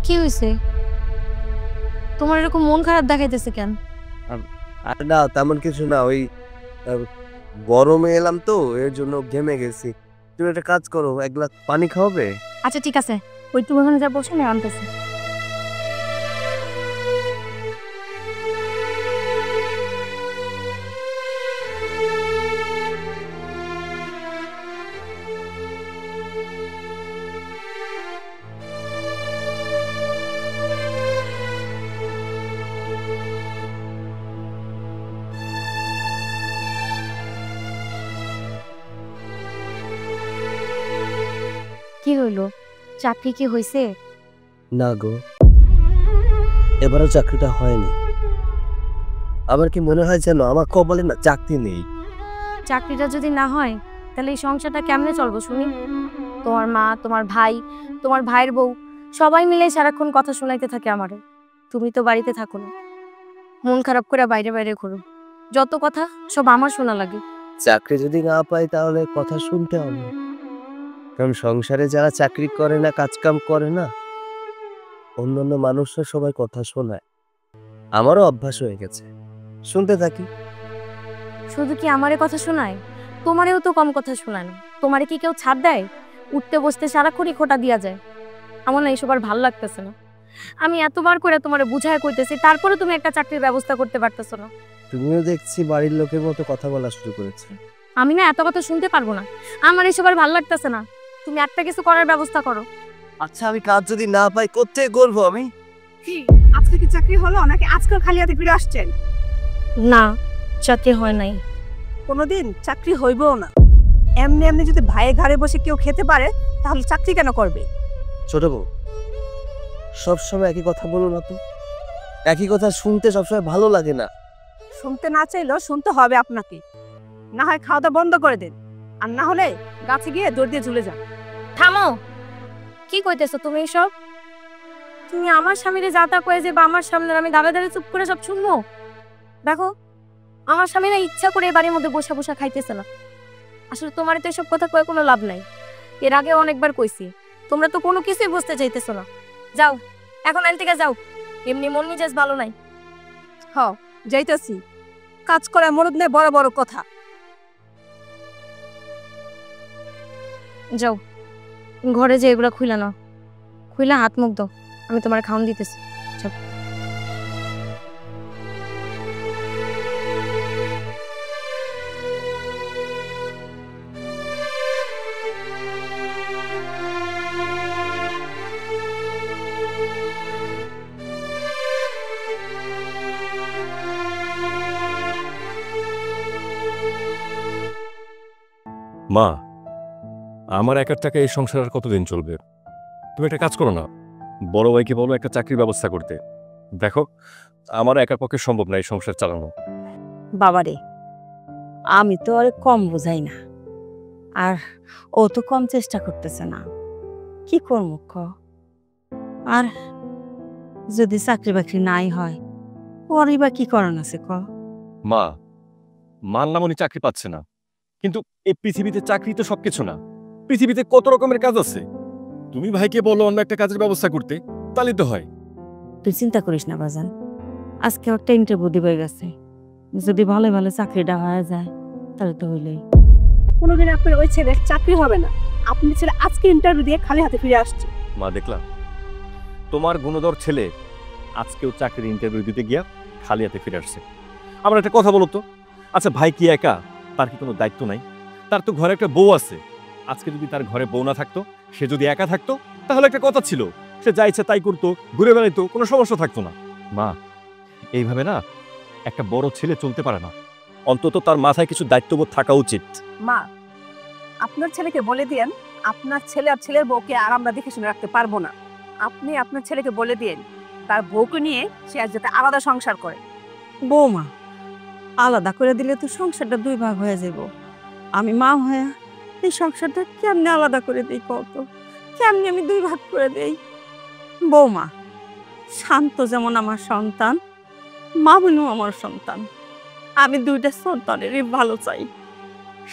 কি হয়েছে? তোমার এরকম মন খারাপ দেখাইতেছে কেন? আর না তেমন কিছু না, ওই গরমে এলাম তো এর জন্য ঘেমে গেছি। তুমি একটা কাজ করো, এক গ্লাস পানি খাওয়াবে? আচ্ছা ঠিক আছে, ওই তুমি ওখানে যা বসে না আনতেছি। কি হইলো? চাকরি কি হইছে? না গো, এবারও চাকরিটা হয়নি। আমার কি মনে হয় যেন আমার কপালে না চাকরি নেই। চাকরিটা যদি না হয় তাহলে এই সংসারটা কেমনে চলবো শুনি? তোমার মা, তোমার ভাই, তোমার ভাইয়ের বউ সবাই মিলে সারাক্ষণ কথা শোনাইতে থাকে আমারে। তুমি তো বাড়িতে থাকো না, মন খারাপ করে বাইরে বাইরে ঘুরো, যত কথা সব আমার শোনা লাগে। চাকরি যদি না পাই তাহলে কথা শুনতে হবে, কারণ সংসারে যারা চাকরি করে না, কাজকাম করে না, অন্যান্য মানুষরা সবাই কথা শোনায়। আমারও অভ্যাস হয়ে গেছে, শুনতে থাকি। শুধু কি আমারে কথা শোনায়? তোমারেও তো কম কথা শোনায় না। তোমারে কি কেউ ছাড় দেয়? উঠতে বসতে সারাক্ষণই খোটা দিয়া যায়। আমার না এইসব আর ভাল লাগতেছে না। আমি এতবার করে তোমারে বুঝায় কইতেছি, তারপরে তুমি একটা চাকরির ব্যবস্থা করতে পারতেছো না। তুমিও দেখছি বাড়ির লোকের মতো কথা বলা শুরু করেছে। আমি না এত কথা শুনতে পারবো না, আমার এইসব আর ভাল লাগতেছে না। তুমি একটা কিছু করার ব্যবস্থা করো। আচ্ছা, আমি কাজ যদি না পাই কোত্থেকে করবো আমি? কি আজকে কি চাকরি হলো নাকি আজকাল খালি হাতে ফিরে আসছেন? না, চাকরি হয় নাই। কোনোদিন চাকরি হইবও না। এমনি এমনি যদি ভাইয়ের ঘরে বসে কেউ খেতে পারে তাহলে চাকরি কেন করবে? ছোট বউ, সবসময় একই কথা বলো না তো। একই কথা শুনতে সবসময় ভালো লাগে না। শুনতে না চাইলেও শুনতে হবে আপনাকে। না হয় খাওয়া দাওয়া বন্ধ করে দেন, আর না হলে গাছে গিয়ে দৌড় দিয়ে ঝুলে যান। থামো, কি কইতেছো তুমি এসব? তুমি আমার স্বামীরে যা তা কয়ে যে বা আমার সামনে আমি দাঁড়া দাঁড়িয়ে চুপ করে সব শুনবো? দেখো, আমার স্বামী না ইচ্ছা করে এই বাড়ির মধ্যে বসা বসা খাইতেছে না। আসলে তোমার তো এসব কথা কয়ে কোনো লাভ নাই। এর আগে অনেকবার কইছি, তোমরা তো কোনো কিছুই বুঝতে চাইতেছো না। যাও এখন আইন থেকে যাও, এমনি মন মেজাজ ভালো নাই। হ, যাইতাছি। কাজ করা মরদ নেই বড় বড় কথা। যাও ঘরে যে এগুলো খুইলা নাও, খুইলা হাত মুখ দাও, আমি তোমার খাওন দিতেছি। যাও। মা, আমার একার টাকা এই সংসার আর কতদিন চলবে? তুমি একটা কাজ করো না, বড় ভাইকে বলো একটা চাকরির ব্যবস্থা করতে। দেখো, আমার একার পক্ষে সম্ভব না এই সংসার চালানো। বাবারে, আমি তো আর কম বোঝাই না, আর ও তো কম চেষ্টা করতেছে না। কি করবো ক? আর যদি চাকরি বাকরি নাই হয়, ওরই বা কি করান আছে ক? মা, মানলাম উনি চাকরি পাচ্ছে না, কিন্তু এই পৃথিবীতে চাকরি তো সবকিছু না। পৃথিবীতে কত রকমের কাজ আছে। তুমি ভাইকে বলো অন্য একটা কাজের ব্যবস্থা করতে, তাহলেই তো হয়। তুই চিন্তা করিস না বাজান, আজকে একটা ইন্টারভিউ দিবে গেছে। যদি ভালো ভালো চাকরিটা হয়ে যায় তাহলে তো হইলেই। কোনোদিন আপনার ওই ছেলের চাকরি হবে না। আপনি ছেলে আজকে ইন্টারভিউ দিয়ে খালি হাতে ফিরে আসছে। মা, দেখলাম তোমার গুণধর ছেলে আজকেও চাকরির ইন্টারভিউ দিতে গিয়া খালি হাতে ফিরে আসছে। আমার একটা কথা বলো তো, আচ্ছা ভাই কি একা? তার কি কোনো দায়িত্ব নাই? তার তো ঘরে একটা বউ আছে। আজকে যদি তার ঘরে বউ না থাকতো, সে যদি একা থাকতো, তাহলে একটা কথা ছিল, সে যা ইচ্ছা তাই করতো, ঘুরে বেড়াইতো, কোনো সমস্যা থাকতো না। মা, এইভাবে না একটা বড় ছেলে চলতে পারে না। অন্তত তার মাথায় কিছু দায়িত্ববোধ থাকা উচিত। মা, আপনার ছেলেকে বলে দিয়েন আপনার ছেলে আর ছেলের বউকে আর আমরা দেখে শুনে রাখতে পারবো না। আপনি আপনার ছেলেকে বলে দিয়েন তার বউকে নিয়ে সে আজ যাতে আলাদা সংসার করে। বৌমা, আলাদা করে দিলে তো সংসারটা দুই ভাগ হয়ে যাব। আমি মা হয়ে এই সংসারটা কেমনে আলাদা করে দিই কত? কেমনে আমি দুই ভাগ করে দেই? বৌমা, শান্ত যেমন আমার সন্তান, মামুনও আমার সন্তান। আমি দুইটা সন্তানেরই ভালো চাই।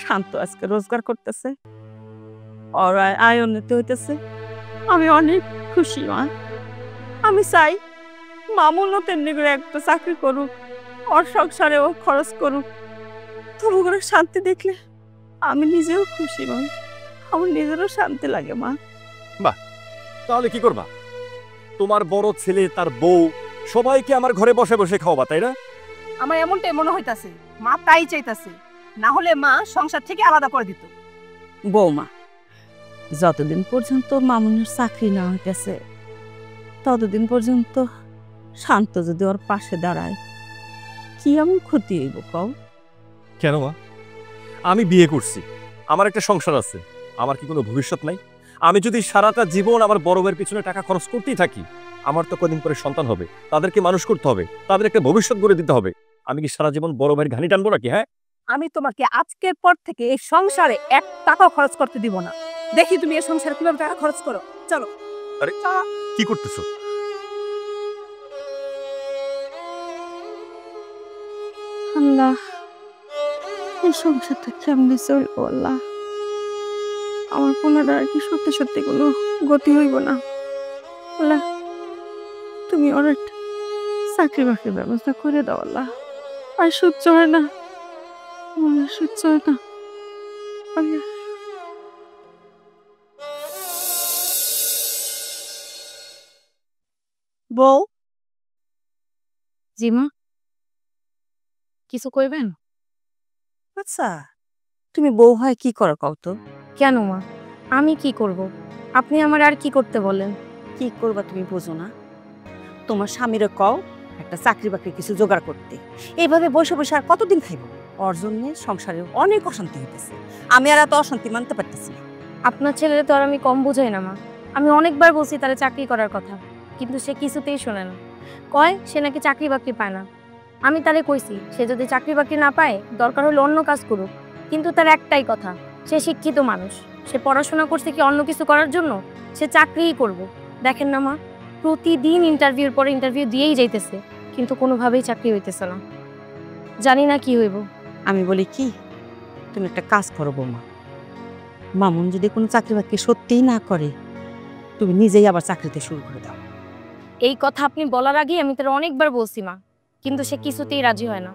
শান্ত আজকে রোজগার করতেছে, ওর আয় উন্নতি হইতেছে, আমি অনেক খুশি মা। আমি চাই মামুনও তেমনি করে একটা চাকরি করুক, ওর সংসারেও খরচ করুক। তবু করে শান্তি দেখলে আমি নিজেও খুশি মা, আমার নিজেরও শান্তি লাগে মা। তাহলে কি করবা? তোমার বড় ছেলে, তার বউ, সবাইকে আমার ঘরে বসে বসে খাওয়াবা, তাই না? আমার এমনটাই মনে হইতাছে, মা তাই চাইতাছে, না হলে মা সংসার থেকে আলাদা করে দিত। বৌমা, যতদিন পর্যন্ত মামুনের চাকরি না হইতেছে ততদিন পর্যন্ত শান্ত যদি ওর পাশে দাঁড়ায়, কি এমন ক্ষতি হইব কও? কেন মা? আমি বিয়ে করছি, আমার একটা সংসার আছে, আমার কি কোনো ভবিষ্যৎ নাই? আমি যদি সারাটা জীবন আমার বড় ভাইয়ের পিছনে টাকা খরচ করতেই থাকি, আমার তো কদিন পরে সন্তান হবে, তাদেরকে মানুষ করতে হবে, তাদের একটা ভবিষ্যৎ গড়ে দিতে হবে। আমি কি সারা জীবন বড় ভাইয়ের ঘানি টানবো নাকি? হ্যাঁ, আমি তোমাকে আজকের পর থেকে এই সংসারে 1 টাকাও খরচ করতে দিব না। দেখি তুমি এই সংসারে কিভাবে টাকা খরচ করো। চলো। আরে কি করতেছো? আল্লাহ, এই সংসারটা কেমনে চলবো আল্লাহ? আমার কোনটা আর কি সত্যি সত্যি কোনো গতি হইব না। আল্লাহ, তুমি ওর একটা চাকরি বাকরির ব্যবস্থা করে দাও আল্লাহ। আর সহ্য হয় না, আমার সহ্য হয় না আল্লাহ। বউ, জি মা, কিছু কইবেন? আচ্ছা তুমি বউ হয় কি করো কও তো? কেন মা, আমি কি করব? আপনি আমার আর কি করতে বলেন? কি করবা তুমি বোঝো না? তোমার স্বামীরে কও একটা চাকরি বাকরি কিছু জোগাড় করতে। এইভাবে বসে বসে আর কতদিন খাইব? ওর জন্য সংসারে অনেক অশান্তি হইতেছে, আমি আর এত অশান্তি মানতে পারতেছি না। আপনার ছেলের তো আর আমি কম বুঝাই না মা। আমি অনেকবার বলছি তারা চাকরি করার কথা, কিন্তু সে কিছুতেই শোনে না। কয় সে নাকি চাকরি বাকরি পায় না। আমি তারে কইছি সে যদি চাকরি বাকরি না পায় দরকার হলে অন্য কাজ করুক, কিন্তু তার একটাই কথা, সে শিক্ষিত মানুষ, সে পড়াশোনা করছে কি অন্য কিছু করার জন্য? সে চাকরিই করব। দেখেন না মা, প্রতিদিন ইন্টারভিউর পরে ইন্টারভিউ দিয়েই যাইতেছে, কিন্তু কোনোভাবেই চাকরি হইতেছে না। জানি না কি হইব। আমি বলি কি, তুমি একটা কাজ করো বৌমা, মামুন যদি কোনো চাকরি বাকরি সত্যিই না করে, তুমি নিজেই আবার চাকরিতে শুরু করে দাও। এই কথা আপনি বলার আগেই আমি তার অনেকবার বলছি মা, কিন্তু সে কিছুতেই রাজি হয় না।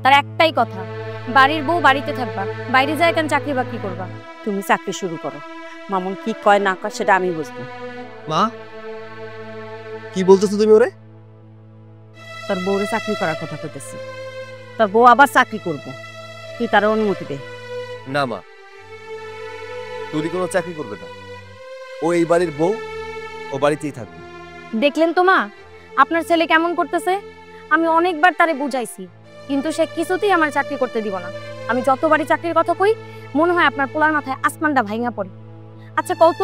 তার একটাই কথা, বাড়ির বউ বাড়িতে থাকবা, বাইরে যায় কেন চাকরি বাকরি করবা। তুমি চাকরি শুরু করো, মামুন কি কয় না কয় সেটা আমি বুঝবো। মা, কি বলতেছো তুমি ওরে? তোর বউরে চাকরি করার কথা কইতেছি, তোর বউ আবার চাকরি করবো, তুই তার অনুমতি দে। না মা, তুই কোনো চাকরি করবে না, ও এই বাড়ির বউ, ও বাড়িতেই থাকবে। দেখলেন তো মা, আপনার ছেলে কেমন করতেছে। আমি অনেকবার তারে বুঝাইছি, কিন্তু সে কিছুতেই আমার চাকরি করতে দিব না। আমি যতবারই চাকরির কথা কই, মনে হয় আপনার পোলার মাথায় আসমানটা ভাঙা পড়ে। আচ্ছা কত,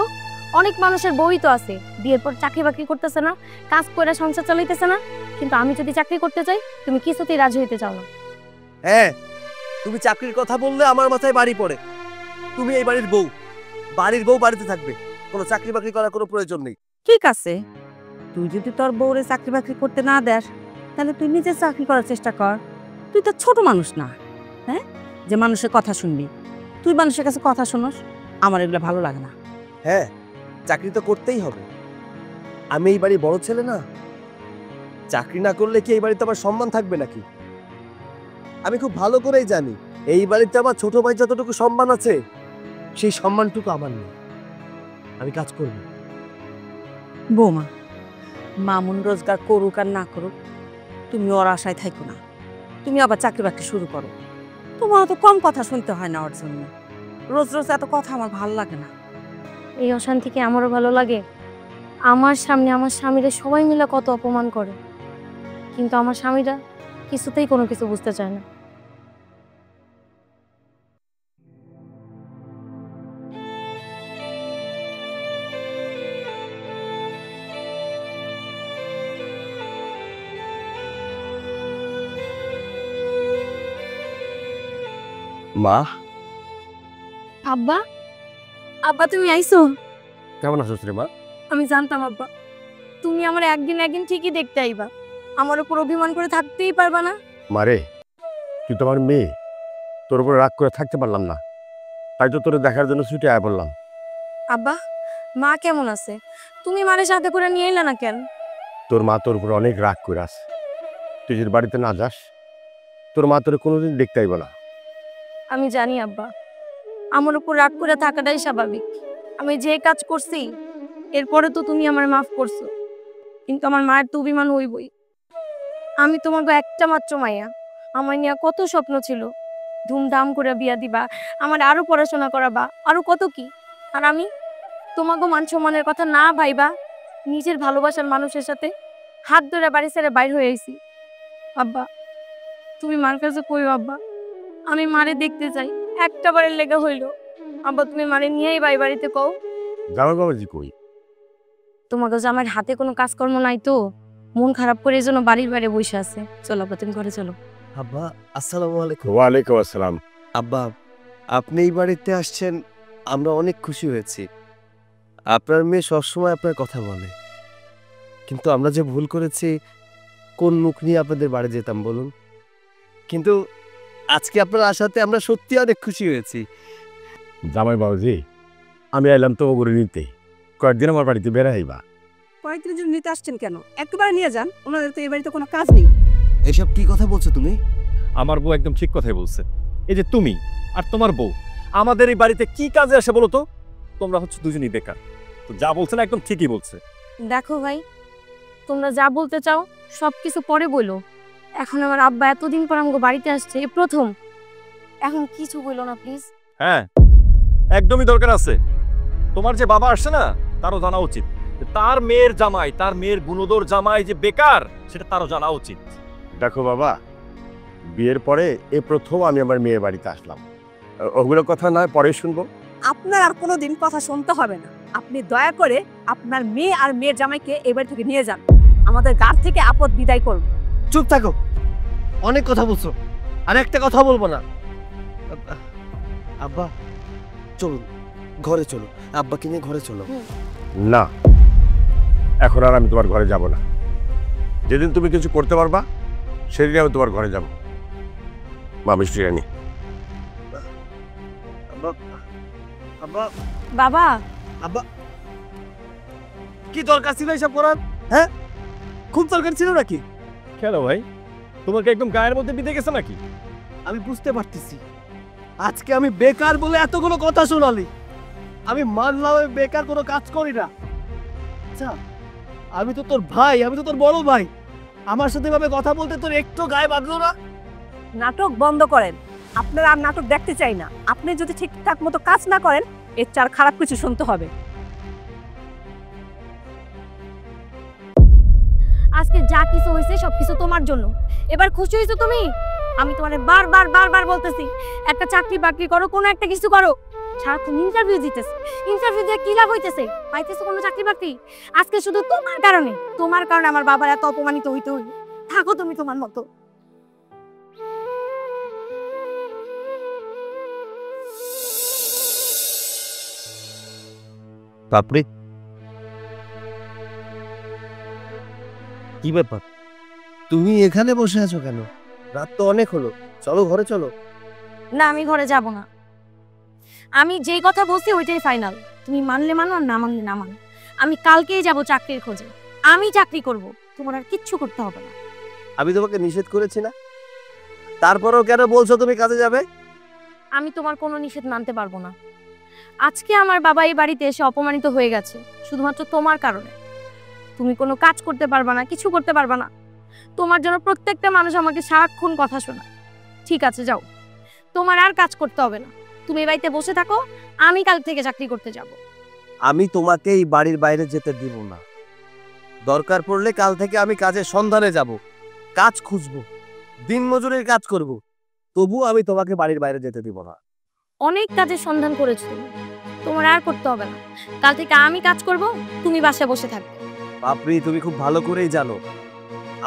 অনেক মানুষের বউই তো আছে বিয়ের পর চাকরি বাকরি করতেছে না, কাজ করে সংসার চালাইতেছে না, কিন্তু আমি যদি চাকরি করতে চাই তুমি কিছুতেই রাজি হইতে চাও না। হ্যাঁ, তুমি চাকরির কথা বললে আমার মাথায় বাড়ি পড়ে। তুমি এই বাড়ির বউ, বাড়ির বউ বাড়িতে থাকবে, কোনো চাকরি বাকরি করার কোনো প্রয়োজন নেই। ঠিক আছে, তুই যদি তোর বউরে চাকরি বাকরি করতে না দেস, তাহলে তুই নিজে চাকরি করার চেষ্টা কর। তুই তো ছোট মানুষ না, হ্যাঁ, যে মানুষের কথা শুনবি। তুই মানুষের কাছে কথা শুনোস, আমার এগুলো ভালো লাগে না। হ্যাঁ, চাকরি তো করতেই হবে। আমি এই বাড়ির বড় ছেলে না, চাকরি না করলে কি এই বাড়িতে আমার সম্মান থাকবে নাকি? আমি খুব ভালো করেই জানি এই বাড়িতে আমার ছোট ভাই যতটুকু সম্মান আছে, সেই সম্মানটুকু আমার নেই। আমি কাজ করব। বৌমা, মামুন রোজগার করুক আর না করুক, তুমি ওর আশায় থাকো না। তুমি আবার চাকরি বাকরি শুরু করো। তোমার তো কম কথা শুনতে হয় না ওর জন্য। রোজ রোজ এত কথা আমার ভালো লাগে না। এই অশান্তিকে আমারও ভালো লাগে। আমার সামনে আমার স্বামীরা সবাই মিলে কত অপমান করে, কিন্তু আমার স্বামীরা কিছুতেই কোনো কিছু বুঝতে চায় না। মা, আব্বা, আব্বা তুমি আইছো? কেমন আছো রে মা? আমি জানতাম আব্বা তুমি আমার একদিন একদিন ঠিকই দেখতে আইবা, আমার উপর অভিমান করে থাকতেই পারবা না। মারে, তুই তো আমার মেয়ে, তোর উপরে রাগ করে থাকতে পারলাম না, তাই তো তোরে দেখার জন্য ছুটে আয় বললাম। আব্বা, মা কেমন আছে? তুমি মারে সাথে করে নিয়ে এলে না কেন? তোর মা তোর উপর অনেক রাগ করে আছে। তুই যদি বাড়িতে না যাস তোর মা তোর কোনোদিন দেখতে আইব না। আমি জানি আব্বা, আমার উপর রাগ করে থাকাটাই স্বাভাবিক। আমি যে কাজ করছি এরপরে তো তুমি আমার মাফ করছো, কিন্তু আমার মায়ের তো অভিমান হইবই। আমি তোমাকে একটা মাত্র মাইয়া, আমার নিয়ে কত স্বপ্ন ছিল, ধুমধাম করে বিয়া দিবা, আমার আরো পড়াশোনা করাবা, আরো কত কি। আর আমি তোমাকে মান সম্মানের কথা না ভাইবা নিজের ভালোবাসার মানুষের সাথে হাত ধরে বাড়ি ছেড়ে বাইর হয়ে আইছি। আব্বা তুমি মার কাছে কইও আব্বা, আমি মারে দেখতে চাই, একটা বারের লেগে হইলো। আব্বা তুমি মারে নিয়েই বাড়িতে কও। জামাই বাবাজি কই? তোমাকে যে আমার হাতে কোনো কাজকর্ম নাই তো, মন খারাপ করে এই জন্য বাড়ির বাইরে বসে আছে। চলো আব্বা তুমি ঘরে চলো। আব্বা আসসালামু আলাইকুম। ওয়ালাইকুম আসসালাম। আব্বা আপনি এই বাড়িতে আসছেন, আমরা অনেক খুশি হয়েছি। আপনার মেয়ে সবসময় আপনার কথা বলে, কিন্তু আমরা যে ভুল করেছি, কোন মুখ নিয়ে আপনাদের বাড়ি যেতাম বলুন? কিন্তু আজকে আপনার আসাতে আমরা সত্যি অনেক খুশি হয়েছি। জামাই বাবাজি আমি এলাম তো ওগুলো নিতে, কয়েকদিন আমার বাড়িতে বেড়াইবা। কয়েকদিনের জন্য নিতে আসছেন কেন? একবারে নিয়ে যান, ওনাদের তো এই বাড়িতে কোনো কাজ নেই। এসব কি কথা বলছো তুমি? আমার বউ একদম ঠিক কথাই বলছে। এই যে তুমি আর তোমার বউ আমাদের এই বাড়িতে কি কাজে আসে বলো তো? তোমরা হচ্ছে দুজনই বেকার। তো যা বলছে না একদম ঠিকই বলছে। দেখো ভাই, তোমরা যা বলতে চাও সবকিছু পরে বলো। এখন আমার আব্বা এতদিন পর আমাকে বাড়িতে আসছে, এই প্রথম। এখন কিছু বলো না প্লিজ। হ্যাঁ একদমই দরকার আছে। তোমার যে বাবা আসছে না, তারও জানা উচিত যে তার মেয়ের জামাই, তার মেয়ের গুণদর জামাই যে বেকার, সেটা তারও জানা উচিত। দেখো বাবা, বিয়ের পরে এ প্রথম আমি আমার মেয়ে বাড়িতে আসলাম। ওগুলো কথা নয় পরে শুনবো। আপনার আর কোনোদিন কথা শুনতে হবে না। আপনি দয়া করে আপনার মেয়ে আর মেয়ের জামাইকে এই বাড়ি থেকে নিয়ে যান, আমাদের গাড় থেকে আপদ বিদায় করুন। চুপ থাকো, অনেক কথা বলছো, আর একটা কথা বলবো না। আব্বা চলুন ঘরে চলো, আব্বাকে নিয়ে ঘরে চলো। না, এখন আর আমি তোমার ঘরে যাব না। যেদিন তুমি কিছু করতে পারবা সেদিন আমি তোমার ঘরে যাব। মা মিষ্টি রানী। আব্বা আব্বা বাবা আব্বা কি দরকার ছিল এসব করার? হ্যাঁ খুব দরকার ছিল নাকি? কেন ভাই, তোমাকে একদম গায়ের মধ্যে বিঁধে গেছে নাকি? আমি বুঝতে পারতেছি, আজকে আমি বেকার বলে এতগুলো কথা শোনালি। আমি মানলাম আমি বেকার কোনো কাজ করি না। আচ্ছা আমি তো তোর ভাই, আমি তো তোর বড় ভাই, আমার সাথে এভাবে কথা বলতে তোর একটু গায়ে বাঁধলো না? নাটক বন্ধ করেন, আপনারা আর নাটক দেখতে চাই না। আপনি যদি ঠিকঠাক মতো কাজ না করেন এর চার খারাপ কিছু শুনতে হবে। আজকে যা কিছু হয়েছে সবকিছু তোমার জন্য। এবার খুশি হয়েছো তুমি? আমি তোমার বারবার বলতেছি একটা চাকরি বাকরি করো, কোনো একটা কিছু করো। সারাক্ষণ ইন্টারভিউ দিতেছে, ইন্টারভিউ দিয়ে কি লাভ হইতেছে? পাইতেছো কোনো চাকরি বাকরি? আজকে শুধু তোমার কারণে আমার বাবার এত অপমানিত হইতে হইল। থাকো তুমি তোমার মতো। বাপরে কি ব্যাপার, তুমি এখানে বসে আছো কেন? রাত তো অনেক হলো, চলো ঘরে চলো। না আমি ঘরে যাব না। আমি যেই কথা বলছি ওইটাই ফাইনাল। তুমি মানলে মানো আর না মানলে না মানো। আমি কালকেই যাব চাকরির খোঁজে, আমি চাকরি করব, তোমার আর কিচ্ছু করতে হবে না। আমি তোমাকে নিষেধ করেছি না? তারপরেও কেন বলছো তুমি কাজে যাবে? আমি তোমার কোনো নিষেধ মানতে পারবো না। আজকে আমার বাবা এই বাড়িতে এসে অপমানিত হয়ে গেছে শুধুমাত্র তোমার কারণে। তুমি কোনো কাজ করতে পারবা না, কিছু করতে পারবা না। তোমার জন্য প্রত্যেকটা মানুষ আমাকে সারাক্ষণ কথা শোনায়। ঠিক আছে যাও, তোমার আর কাজ করতে হবে না। তুমি এই বাড়িতে বসে থাকো, আমি কাল থেকে চাকরি করতে যাব। আমি তোমাকে এই বাড়ির বাইরে যেতে দিব না। দরকার পড়লে কাল থেকে আমি কাজের সন্ধানে যাব, কাজ খুঁজবো, দিনমজুরের কাজ করব, তবু আমি তোমাকে বাড়ির বাইরে যেতে দিব না। অনেক কাজের সন্ধান করেছো তুমি, তোমার আর করতে হবে না। কাল থেকে আমি কাজ করব, তুমি বাসায় বসে থাকবে। বাপরি তুমি খুব ভালো করেই জানো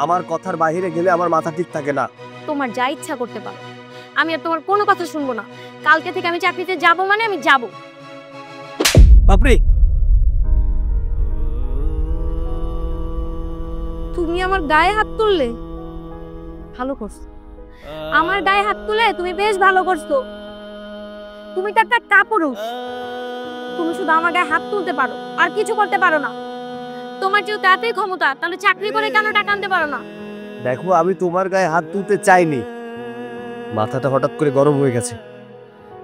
আমার কথার বাইরে গেলে আমার মাথা ঠিক থাকে না। তোমার যা ইচ্ছা করতে পারো, আমি আর তোমার কোনো কথা শুনবো না। কালকে থেকে আমি চাকরিতে যাব মানে আমি যাব। বাপরি তুমি আমার গায়ে হাত তুললে, ভালো করছো। আমার গায়ে হাত তুলে তুমি বেশ ভালো করছো। তুমি তো একটা কাপুরুষ, তুমি শুধু আমার গায়ে হাত তুলতে পারো আর কিছু করতে পারো না। তোমার যেহেতু এতই ক্ষমতা, তাহলে চাকরি করে কেন টাকা আনতে পারো না? দেখো, আমি তোমার গায়ে হাত তুলতে চাইনি, মাথাটা হঠাৎ করে গরম হয়ে গেছে,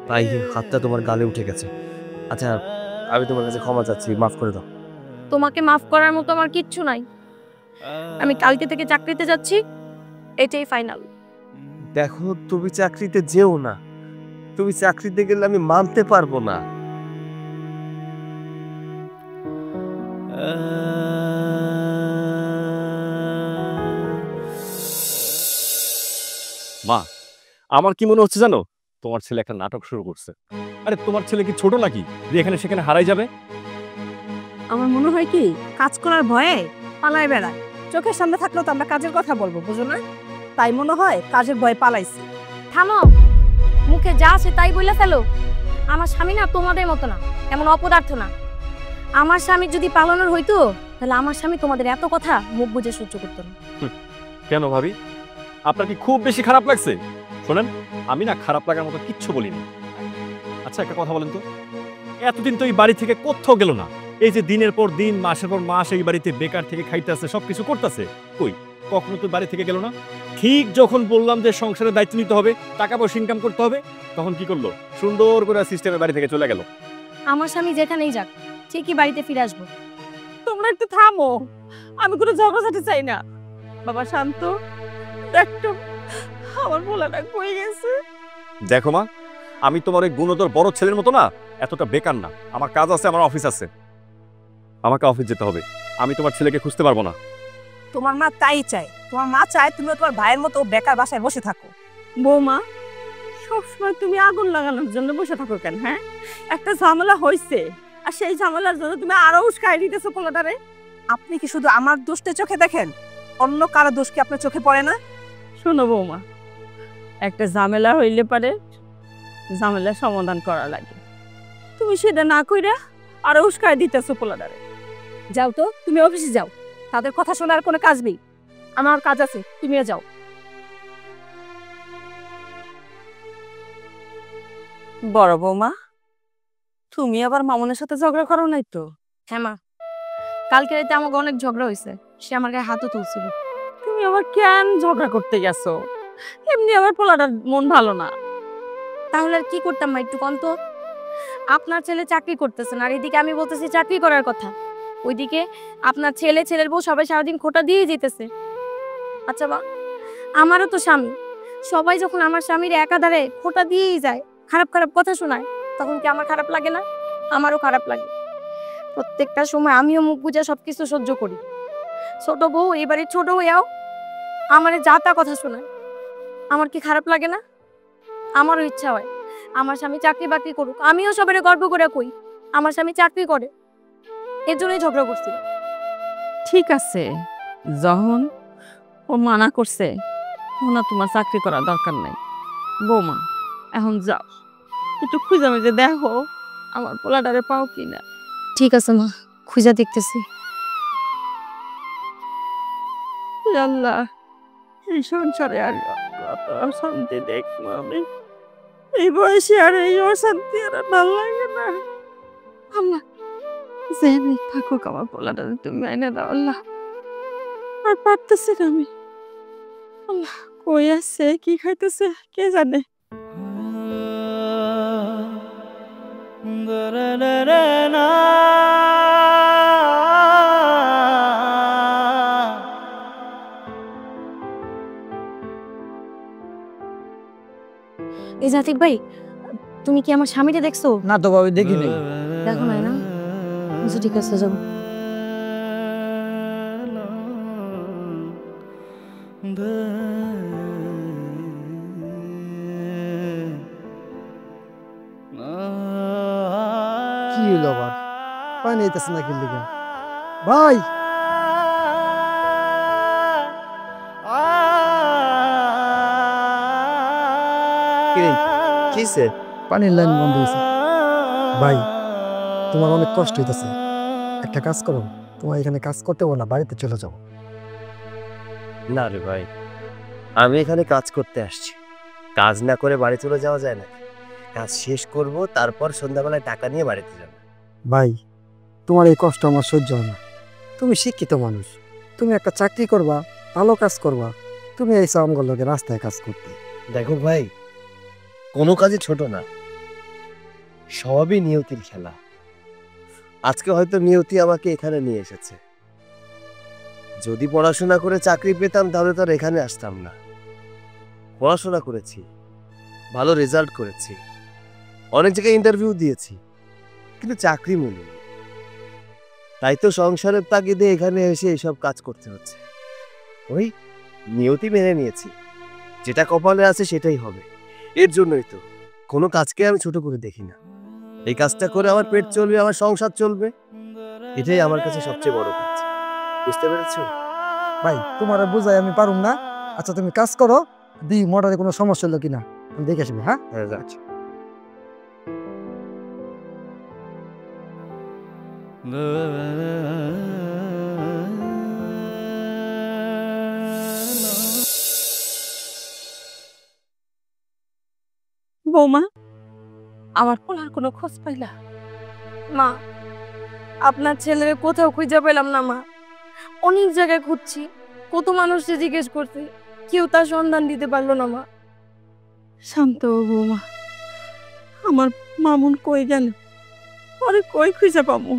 তাই হাতটা তোমার গালে উঠে গেছে। আচ্ছা, আমি তোমার কাছে ক্ষমা চাচ্ছি, মাফ করে দাও। তোমাকে মাফ করার মতো আমার কিচ্ছু নাই। আমি কালকে থেকে চাকরিতে যাচ্ছি, এটাই ফাইনাল। দেখো, তুমি চাকরিতে যেও না, তুমি চাকরিতে গেলে আমি মানতে পারবো না। মা, আমার কি মনে হচ্ছে জানো, তোমার ছেলে একটা নাটক শুরু করছে। আরে তোমার ছেলে কি ছোট নাকি যে এখানে সেখানে হারাই যাবে? আমার মনে হয় কি কাজ করার ভয়ে পালায় বেড়ায়। চোখের সামনে থাকলেও তো আমরা কাজের কথা বলবো, বুঝো না? তাই মনে হয় কাজের ভয়ে পালাইছে। থামো, মুখে যা আছে তাই বলে ফেলো। আমার স্বামী না তোমাদের মতো না, এমন অপদার্থ না। আমার স্বামী যদি পালানোর হইতো, তাহলে আমার স্বামী তোমাদের এত কথা মুখ বুঝে সহ্য করতো না। কেন ভাবি, আপনার কি খুব বেশি খারাপ লাগছে? শোনেন, আমি না খারাপ লাগার মতো কিচ্ছু বলিনি। আচ্ছা, একটা কথা বলেন তো, এতদিন তো এই বাড়ি থেকে কোথাও গেল না। এই যে দিনের পর দিন, মাসের পর মাস এই বাড়িতে বেকার থেকে খাইতেছে, সবকিছু করতেছে, কই কখনো তো বাড়ি থেকে গেল না। ঠিক যখন বললাম যে সংসারের দায়িত্ব নিতে হবে, টাকা পয়সা ইনকাম করতে হবে, তখন কি করলো? সুন্দর করে সিস্টেমে বাড়ি থেকে চলে গেল। আমার স্বামী যেখানেই যাক, ঠিকই বাড়িতে ফিরে আসবো। তোমরা একটু থামো, আমি কোনো ঝগড়াঝাটি চাই না। বাবা শান্ত, দেখতো আমার পোলাটা কই গেছে। দেখো মা, আমি তোমার ওই গুণধর বড় ছেলের মতো না, এতটা বেকার না। আমার কাজ আছে, আমার অফিস আছে, আমাকে অফিস যেতে হবে। আমি তোমার ছেলেকে খুঁজতে পারবো না। তোমার মা তাই চায়, তোমার মা চায় তুমি তোমার ভাইয়ের মতো বেকার বাসায় বসে থাকো। বৌমা, সবসময় তুমি আগুন লাগানোর জন্য বসে থাকো কেন? হ্যাঁ, একটা ঝামেলা হয়েছে আর সেই ঝামেলার জন্য তুমি আরো উস্কাই দিতেছো পোলাটারে। আপনি কি শুধু আমার দোষটা চোখে দেখেন, অন্য কারো দোষ কি আপনার চোখে পড়ে না? শোনো বৌমা, একটা ঝামেলা হইলে পারে ঝামেলার সমাধান করা লাগে, তুমি সেটা না কইরা আরো উস্কাই দিতেছো পোলাটারে। যাও তো, তুমি অফিসে যাও, তাদের কথা শোনার কোনো কাজ নেই। আমার কাজ আছে, তুমিও যাও। বড় বৌমা, তুমি আবার মামুনের সাথে ঝগড়া করো নাই তো? হ্যাঁ মা, কালকে রাতে আমাকে অনেক ঝগড়া হয়েছে, সে আমার গায়ে হাতও তুলছিল। তুমি আবার কেন ঝগড়া করতে গেছো? এমনি আমার পোলাটার মন ভালো না। তাহলে আর কি করতাম মা, একটু কম তো। আপনার ছেলে চাকরি করতেছেন, আর এদিকে আমি বলতেছি চাকরি করার কথা, ওইদিকে আপনার ছেলে ছেলের বউ সবাই সারাদিন খোটা দিয়ে যেতেছে। আচ্ছা মা, আমারও তো স্বামী, সবাই যখন আমার স্বামীর একাধারে খোটা দিয়েই যায়, খারাপ খারাপ কথা শোনায়, তখন কি আমার খারাপ লাগে না? আমারও খারাপ লাগে। প্রত্যেকটা সময় আমিও মুখ বুঝে সবকিছু সহ্য করি। ছোট বউ এবারে ছোট হইয়াও আমারে যা তা কথা শোনায়, আমার কি খারাপ লাগে না? আমারও ইচ্ছা হয় আমার স্বামী চাকরি বাকরি করুক, আমিও সবাই গর্ব করে কই আমার স্বামী চাকরি করে। এর জন্যই ঝগড়া করছিল। ঠিক আছে, যখন ও মানা করছে, না তোমার চাকরি করা দরকার নাই। বৌমা, এখন যাও, একটু খুঁজে মেজে দেখো আমার পোলাটারে পাও কিনা। ঠিক আছে মা, খুঁজা দেখতেছি। আল্লাহ, এই সংসারে আর কত অশান্তি দেখবো আমি। এই বয়সে আর এই অশান্তি আর ভালো লাগে না। আল্লাহ, জেনে থাকুক আমার পোলাটারে তুমি আইনে দাও আল্লাহ। আর পারতেছি না আমি। আল্লাহ, কই আছে, কি খাইতেছে কে জানে। এই জাতিক ভাই, তুমি কি আমার স্বামীকে দেখছো? না তো ভাবি, দেখিনি। দেখো নাই না? আচ্ছা ঠিক আছে, যাবো। কি হইলো আবার? পানি আইতাছে না কিন্তু কেন? ভাই, কিসে? পানির লাইন বন্ধ হয়েছে। ভাই, তোমার অনেক কষ্ট হইতেছে, একটা কাজ করো, তোমার এখানে কাজ করতে বলো না, বাড়িতে চলে যাও। না রে ভাই, আমি এখানে কাজ করতে আসছি, কাজ না করে বাড়ি চলে যাওয়া যায় না। কাজ শেষ করব, তারপর সন্ধ্যাবেলায় টাকা নিয়ে বাড়িতে যাব। ভাই, তোমার এই কষ্ট আমার সহ্য হয় না, তুমি শিক্ষিত মানুষ, তুমি একটা চাকরি করবা, ভালো কাজ করবা, তুমি এই আমগুলো লোকে রাস্তায় কাজ করতে। দেখো ভাই, কোনো কাজই ছোট না, সবই নিয়তির খেলা। আজকে হয়তো নিয়তি আমাকে এখানে নিয়ে এসেছে। যদি পড়াশোনা করে চাকরি পেতাম তাহলে তো আর এখানে আসতাম না। পড়াশোনা করেছি, ভালো রেজাল্ট করেছি, অনেক জায়গায় ইন্টারভিউ দিয়েছি, কিন্তু চাকরি মিলেনি। তাই তো সংসারের তাগিদে এখানে এসে এসব কাজ করতে হচ্ছে। ওই নিয়তি মেনে নিয়েছি, যেটা কপালে আছে সেটাই হবে। এর জন্যই তো কোনো কাজকে আমি ছোট করে দেখি না। এই কাজটা করে আমার পেট চলবে, আমার সংসার চলবে, এটাই আমার কাছে সবচেয়ে বড় কাজ। বুঝতে পেরেছো ভাই? তোমার বুঝাই আমি পারুম না। আচ্ছা তুমি কাজ করো, দি মোটরে কোনো সমস্যা হলো কিনা আমি দেখে আসবি। হ্যাঁ হ্যাঁ, যাচ্ছি। বৌমা, আমার পোলার কোনো খোঁজ পাইলা? মা, আপনার ছেলের কোথাও খুঁজে পেলাম না মা। অনেক জায়গায় খুঁজছি, কত মানুষকে জিজ্ঞেস করছি, কেউ তার সন্ধান দিতে পারলো না মা। শান্ত হও বৌমা, আমার মামুন কই গেল? পরে কই খুঁজে পাবো?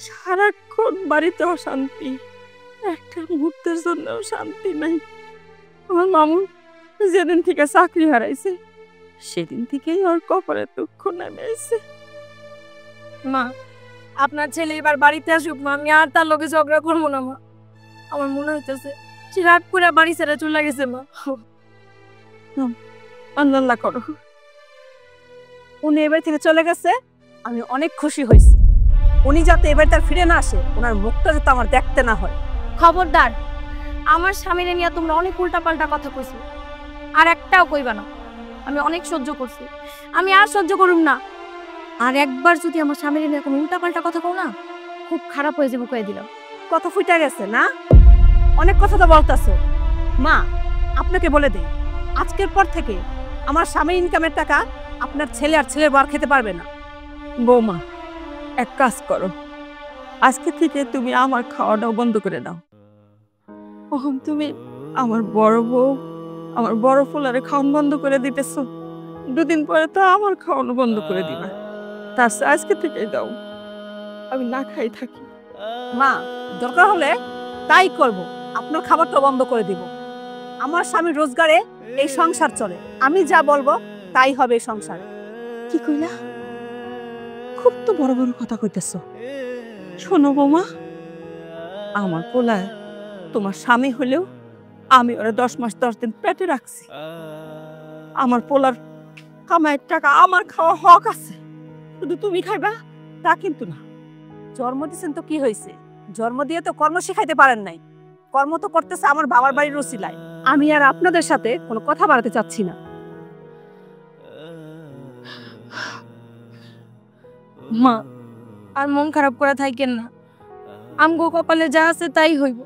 সারাক্ষণ বাড়িতে অশান্তি, একটা মুহূর্তের জন্য শান্তি নাই। আমার মামুন যেদিন থেকে চাকরি হারাইছে সেদিন থেকেই ওর কপালে দুঃখ নেমে এসেছে। মা, আপনার ছেলে এবার বাড়িতে আসুক মা, আমি আর তার লোকে ঝগড়া করবো না মা। আমার মনে হইতেছে সে রাগ করে বাড়ি ছেড়ে চলে গেছে মা। আল্লাহ করো। উনি এবার থেকে চলে গেছে, আমি অনেক খুশি হয়েছি। উনি যাতে এবার তার ফিরে না আসে, ওনার মুখটা যাতে আমার দেখতে না হয়। খবরদার, আমার স্বামীরে নিয়ে তোমরা অনেক উল্টাপাল্টা কথা কইছো, আর একটাও কইবা না। আমি অনেক সহ্য করছি, আমি আর সহ্য করুম না। আর একবার যদি আমার স্বামীরে নিয়ে কোনো উল্টাপাল্টা কথা কও না, খুব খারাপ হয়ে যাবে কয়ে দিলাম। কথা ফুটে গেছে না? অনেক কথা তো বলতেছো। মা, আপনাকে বলে দেই, আজকের পর থেকে আমার স্বামীর ইনকামের টাকা আপনার ছেলে আর ছেলের বর খেতে পারবে না। বৌমা, এক কাজ করো, আজকে থেকে তুমি আমার খাওয়াটাও বন্ধ করে দাও। কখন তুমি আমার বড় বউ, আমার বড় ফুলারে খাওয়ান বন্ধ করে দিতেছ, দুদিন পরে তো আমার খাওয়ানো বন্ধ করে দিবা। তার চেয়ে আজকে থেকেই দাও, আমি না খাই থাকি। মা, দরকার হলে তাই করব, আপনার খাবারটা বন্ধ করে দিব। আমার স্বামীর রোজগারে এই সংসার চলে, আমি যা বলবো তাই হবে এই সংসার। কি কইলা? খুব তো বড় বড় কথা কইতেছ। শোনো বৌমা, আমার পোলা তোমার স্বামী হলেও আমি ওরা 10 মাস 10 দিন পেটে রাখছি। আমার পোলার কামাইয়ের টাকা আমার খাওয়া হক আছে, শুধু তুমি খাইবা তা কিন্তু না। জন্ম দিয়েছেন তো কি হয়েছে? জন্ম দিয়ে তো কর্ম শিখাইতে পারেন নাই। কর্ম তো করতেছে আমার বাবার বাড়ির রসিলায়। আমি আর আপনাদের সাথে কোনো কথা বাড়াতে চাচ্ছি না। মা, আর মন খারাপ করে থাকেন না, আমগো কপালে যা আছে তাই হইব।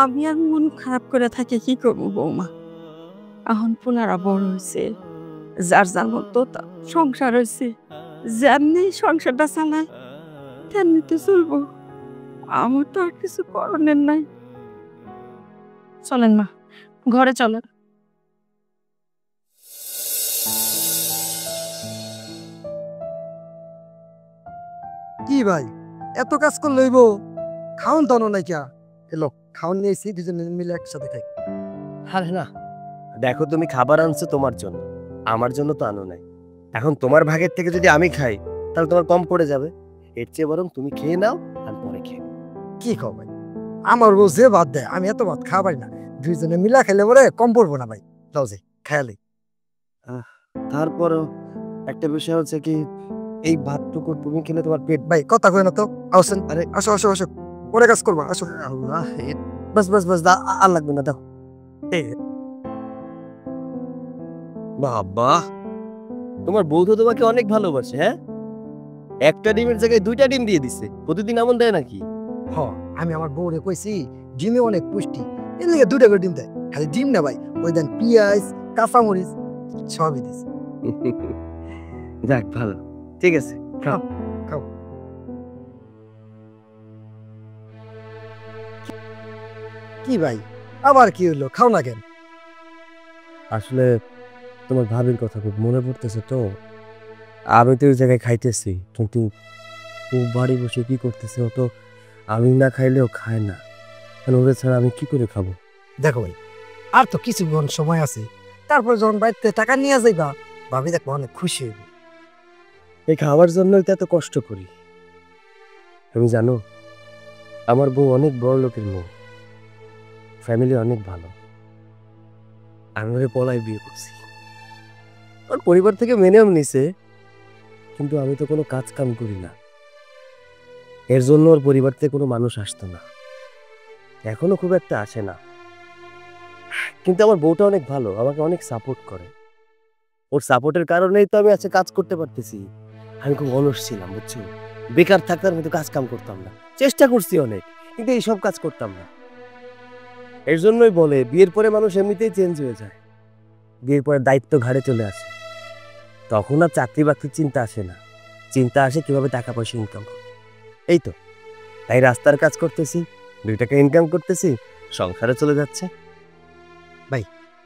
আমি আর মন খারাপ করে থাকি কি করবো বৌমা? এখন পোলারা বড় হয়েছে, যার যার মতো সংসার হয়েছে, যেমনি সংসারটা চালায় তেমনি তো চলবো। আমার তো আর কিছু করণের নাই। চলেন মা, ঘরে চলেন। কি ভাই, এত কাজ করলে হইব? খাওন তো নাই কিয়া? এলো খাওন নিয়েছি, দুজনে মিলে একসাথে খাই। আরে না, দেখো তুমি খাবার আনছো তোমার জন্য, আমার জন্য তো আনো নাই। এখন তোমার ভাগের থেকে যদি আমি খাই তাহলে তোমার কম পড়ে যাবে। এর চেয়ে বরং তুমি খেয়ে নাও, আর পরে খেয়ে নাও। কি খাও ভাই? আমার বউ যে ভাত দেয়, আমি এত ভাত খাওয়া পারি না। দুইজনে মিলা খেলে পরে কম পড়বো না ভাই। যাও যে খেয়ালি। তারপরও একটা বিষয় হচ্ছে কি, এই ভাতটুকু তুমি খেলে তোমার পেট ভাই কথা কই না তো, আসেন। আরে আসো আসো আসো, পরে কাজ করবা, আসো। আল্লাহ, বাস বাস বাস, আর লাগবে না, দাও। বাবা, তোমার বউ তো তোমাকে অনেক ভালোবাসে। হ্যাঁ, একটা ডিমের জায়গায় 2টা ডিম দিয়ে দিছে। প্রতিদিন এমন দেয় নাকি? হ, আমি আমার বউরে কইছি ডিমে অনেক পুষ্টি, এর লিগে 2টা করে ডিম দেয়। খালি ডিম না ভাই, ওই দেন পেঁয়াজ, কাঁচামরিচ সবই দিছে। যাক ভালো, ঠিক আছে, খাও খাও। কি ভাই, আবার কি হলো? খাও না কেন? আসলে তোমার ভাবির কথা খুব মনে পড়তেছে তো। আমি তো ওই জায়গায় খাইতেছি, কিন্তু খুব বাড়ি বসে কি করতেছে, ও তো আমি না খাইলেও খায় না। ওরে ছাড়া আমি কি করে খাবো? দেখো ভাই, আর তো কিছুক্ষণ সময় আছে, তারপর যখন বাড়িতে টাকা নিয়ে যাইবা, ভাবি দেখবো অনেক খুশি হইব। এই খাওয়ার জন্যই তো এত কষ্ট করি। তুমি জানো, আমার বউ অনেক বড় লোকের মেয়ে, ফ্যামিলি অনেক ভালো। আমি ওরে পলায় বিয়ে করছি। ওর পরিবার থেকে মেনেও নিছে, কিন্তু আমি তো কোনো কাজ কাম করি না। এর জন্য ওর পরিবার থেকে কোনো মানুষ আসতো না, এখনো খুব একটা আসে না। কিন্তু আমার বউটা অনেক ভালো, আমাকে অনেক সাপোর্ট করে। ওর সাপোর্টের কারণেই তো আমি আজকে কাজ করতে পারতেছি। আমি খুব অলস ছিলাম, বুঝছো? বেকার থাকতে আমি তো কাজ কাম করতাম না, চেষ্টা করছি অনেক, কিন্তু এইসব কাজ করতাম না। এর জন্যই বলে বিয়ের পরে মানুষ এমনিতেই চেঞ্জ হয়ে যায়। বিয়ের পরে দায়িত্ব ঘাড়ে চলে আসে, তখন আর চাকরি বাকরির চিন্তা আসে না, চিন্তা আসে কিভাবে টাকা পয়সা ইনকাম করব। এই তো তাই রাস্তার কাজ করতেছি, 2 টাকা ইনকাম করতেছি, সংসারে চলে যাচ্ছে।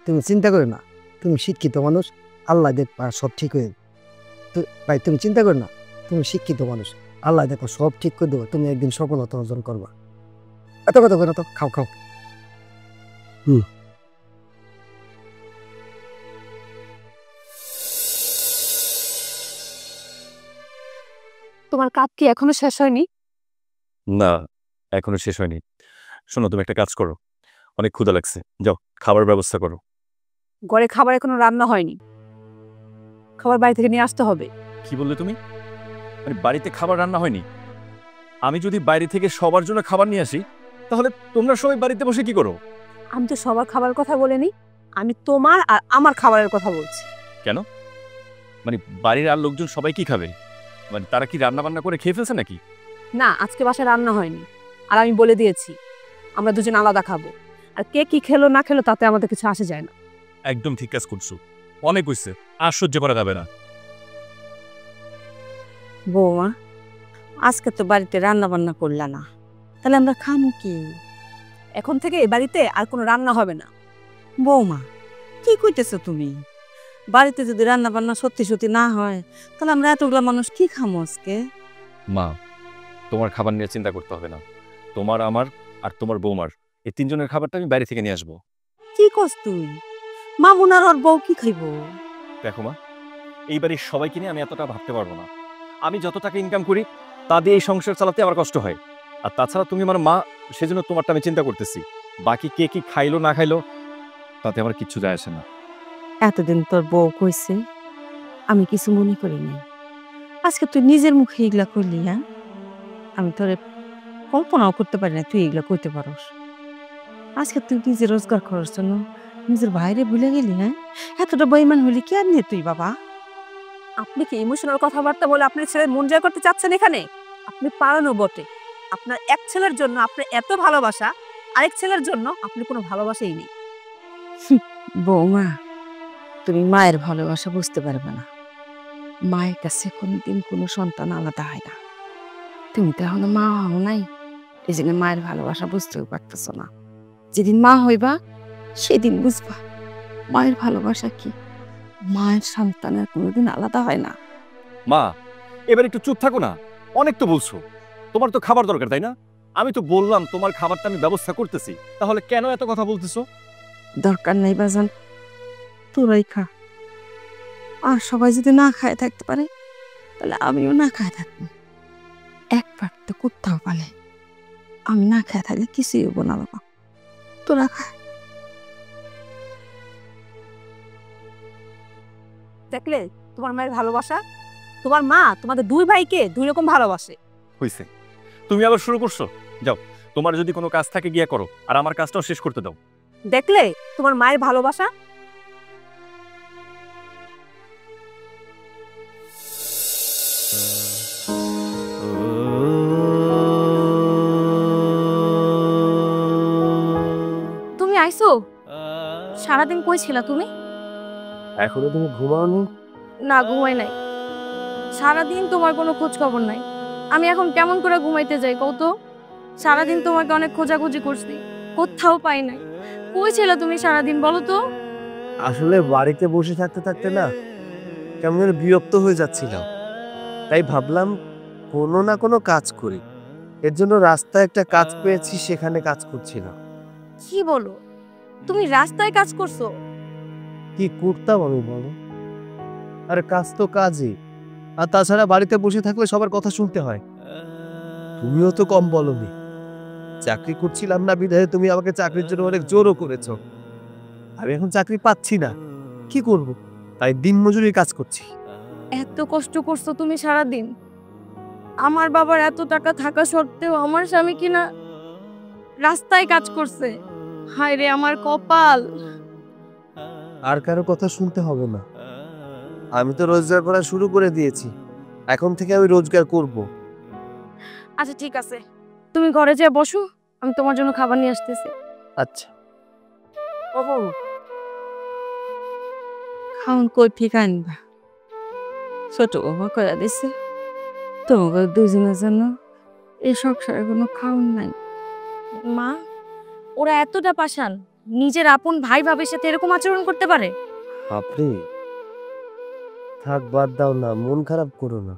তুমি চিন্তা করো না, তুমি শিক্ষিত মানুষ, আল্লাহ দেখবা সব ঠিক হয়ে যাবে। তো ভাই তুমি চিন্তা করো না, তুমি শিক্ষিত মানুষ, আল্লাহ দেখো সব ঠিক করে দেবো, তুমি একদিন সফলতা অর্জন করবা। এত কথা করে তো খাও খাও। তোমার কাজ কি এখনো শেষ হয়নি? না, এখনো শেষ হয়নি। শোনো, তুমি একটা কাজ করো, অনেক ক্ষুধা লাগছে, যাও খাবার ব্যবস্থা করো। ঘরে খাবার এখনো রান্না হয়নি, খাবার বাড়ি থেকে নিয়ে আসতে হবে। কি বললে তুমি? মানে বাড়িতে খাবার রান্না হয়নি? আমি যদি বাইরে থেকে সবার জন্য খাবার নিয়ে আসি, তাহলে তোমরা সবাই বাড়িতে বসে কি করো? আমি তো সবার খাবার কথা বলিনি, আমি তোমার আর আমার খাবারের কথা বলছি। কেন? মানে বাড়ির আর লোকজন সবাই কি খাবে? মানে তারা কি রান্না বান্না করে খেয়ে ফেলছে নাকি? না, আজকে বাসায় রান্না হয়নি, আর আমি বলে দিয়েছি আমরা দুজন আলাদা খাবো। আর কে কি খেলো না খেলো তাতে আমাদের কিছু আসে যায় না। একদম ঠিক কাজ করছো, অনেক হইছে, আর সহ্য করা যাবে না। বৌমা, আজকে তো বাড়িতে রান্না বান্না করলা না, তাহলে আমরা খামু কি? এখন থেকে এই বাড়িতে আর কোনো রান্না হবে না। বৌমা, কি কইতেছো তুমি? বাড়িতে যদি রান্না বান্না সত্যি সত্যি না হয়, তাহলে আমরা এতগুলা মানুষ কি খামো আজকে? মা, তোমার খাবার নিয়ে চিন্তা করতে হবে না। তোমার, আমার আর তোমার বৌমার এই 3 জনের খাবারটা আমি বাইরে থেকে নিয়ে আসবো। কি কস তুই? মামুন আর ওর বউ কি খাইবো? দেখো মা, এই বাড়ির সবাইকে নিয়ে আমি এতটা ভাবতে পারবো না। আমি যত টাকা ইনকাম করি তা দিয়ে এই সংসার চালাতে আমার কষ্ট হয়। আর তাছাড়া তুমি আমার মা, সেজন্য তোমারটা আমি চিন্তা করতেছি। বাকি কে কি খাইলো না খাইলো তাতে আমার কিচ্ছু যায় আসে না। এতদিন তোর বউ কইছে, আমি কিছু মনে করি নাই। আজকে তুই নিজের মুখে এগুলা করলি, হ্যাঁ? আমি তোরে কল্পনাও করতে পারি না তুই এগুলা করতে পারস। আজকে তুই নিজে রোজগার করার জন্য নিজের বাইরে ভুলে গেলি, হ্যাঁ? এতটা বেইমান হলি কেমনে তুই বাবা? আপনি কি ইমোশনাল কথাবার্তা বলে আপনার ছেলের মন জয় করতে চাচ্ছেন এখানে? আপনি পারেনও বটে। আপনার এক ছেলের জন্য আপনার এত ভালোবাসা, আরেক ছেলের জন্য আপনি কোনো ভালোবাসাই নেই। বৌমা, তুমি মায়ের ভালোবাসা বুঝতে পারবে না। মায়ের কাছে কোনোদিন কোনো সন্তান আলাদা হয় না। তুমি তো এখনো মা হও নাই, এই জন্য মায়ের ভালোবাসা বুঝতেও পারতেছ না। যেদিন মা হইবা সেদিন বুঝবা মায়ের ভালোবাসা কি। মায়ের সন্তানের কোনোদিন আলাদা হয় না। মা, এবার একটু চুপ থাকো না, অনেক তো বলছো। তোমার তো খাবার দরকার, তাই না? আমি তো বললাম তোমার খাবারটা আমি ব্যবস্থা করতেছি, তাহলে কেন এত কথা বলতেছো? দরকার নাই বাজান, তোরাই খা। আর সবাই যদি না খায় থাকতে পারে, তাহলে আমিও না খায় থাকবো। একবার তো কোথাও পালে আমি না খায় থাকলে কিছুই হবো না বাবা, তোরা খা। দেখলে তোমার মায়ের ভালোবাসা? তোমার মা তোমাদের দুই ভাইকে দুই রকম ভালোবাসে। হইছে, তুমি আবার শুরু করছো। যাও, তোমার যদি কোনো কাজ থাকে গিয়া করো, আর আমার কাজটাও শেষ করতে দাও। দেখলে তোমার মায়ের ভালোবাসা? তুমি আইছো? সারাদিন কই ছিলা তুমি? এখনো তুমি ঘুমাওনি? না, ঘুমাই নাই। সারাদিন তোমার কোনো খোঁজ খবর নাই। আমি এখন কেমন করে ঘুমাইতে যাই কও তো? সারাদিন তোমাকে অনেক খোঁজাখুঁজি করছি, কোথাও পাই নাই। কই ছিল তুমি সারাদিন বলো তো? আসলে বাড়িতে বসে থাকতে থাকতে না কেমন যেন বিরক্ত হয়ে যাচ্ছিলাম, তাই ভাবলাম কোনো না কোনো কাজ করি। এর জন্য রাস্তায় একটা কাজ পেয়েছি, সেখানে কাজ করছিলাম। কি বলো, তুমি রাস্তায় কাজ করছো? কি করতাম আমি বলো? আরে কাজ তো কাজই, আর তাছাড়া বাড়িতে বসে থাকলে সবার কথা শুনতে হয়। তুমিও তো কম বলনি, চাকরি করছিলাম না বিধায় তুমি আমাকে চাকরির জন্য অনেক জোরও করেছো। আমি এখন চাকরি পাচ্ছি না, কি করব? তাই দিনমজুরির কাজ করছি। এত কষ্ট করছো তুমি সারাদিন, আমার বাবার এত টাকা থাকা সত্ত্বেও আমার স্বামী কিনা রাস্তায় কাজ করছে। হায় রে আমার কপাল। আর কারো কথা শুনতে হবে না, আমি তো রোজগার করা শুরু করে দিয়েছি, এখন থেকে আমি রোজগার করব। আচ্ছা ঠিক আছে, তুমি ঘরে যেয়ে বসো, আমি তোমার জন্য খাবার নিয়ে আসতেছি। আচ্ছা। খাওন কই থেকে আনবা? ছোট বাবা করে দিছে তোমাকে দুজনের জন্য, এই সংসারে কোনো খাওন নাই। মা, ওরা এতটা পাষাণ, নিজের আপন ভাই ভাবের সাথে এরকম আচরণ করতে পারে? আপনি থাক, বাদ দাও না, মন খারাপ করো না।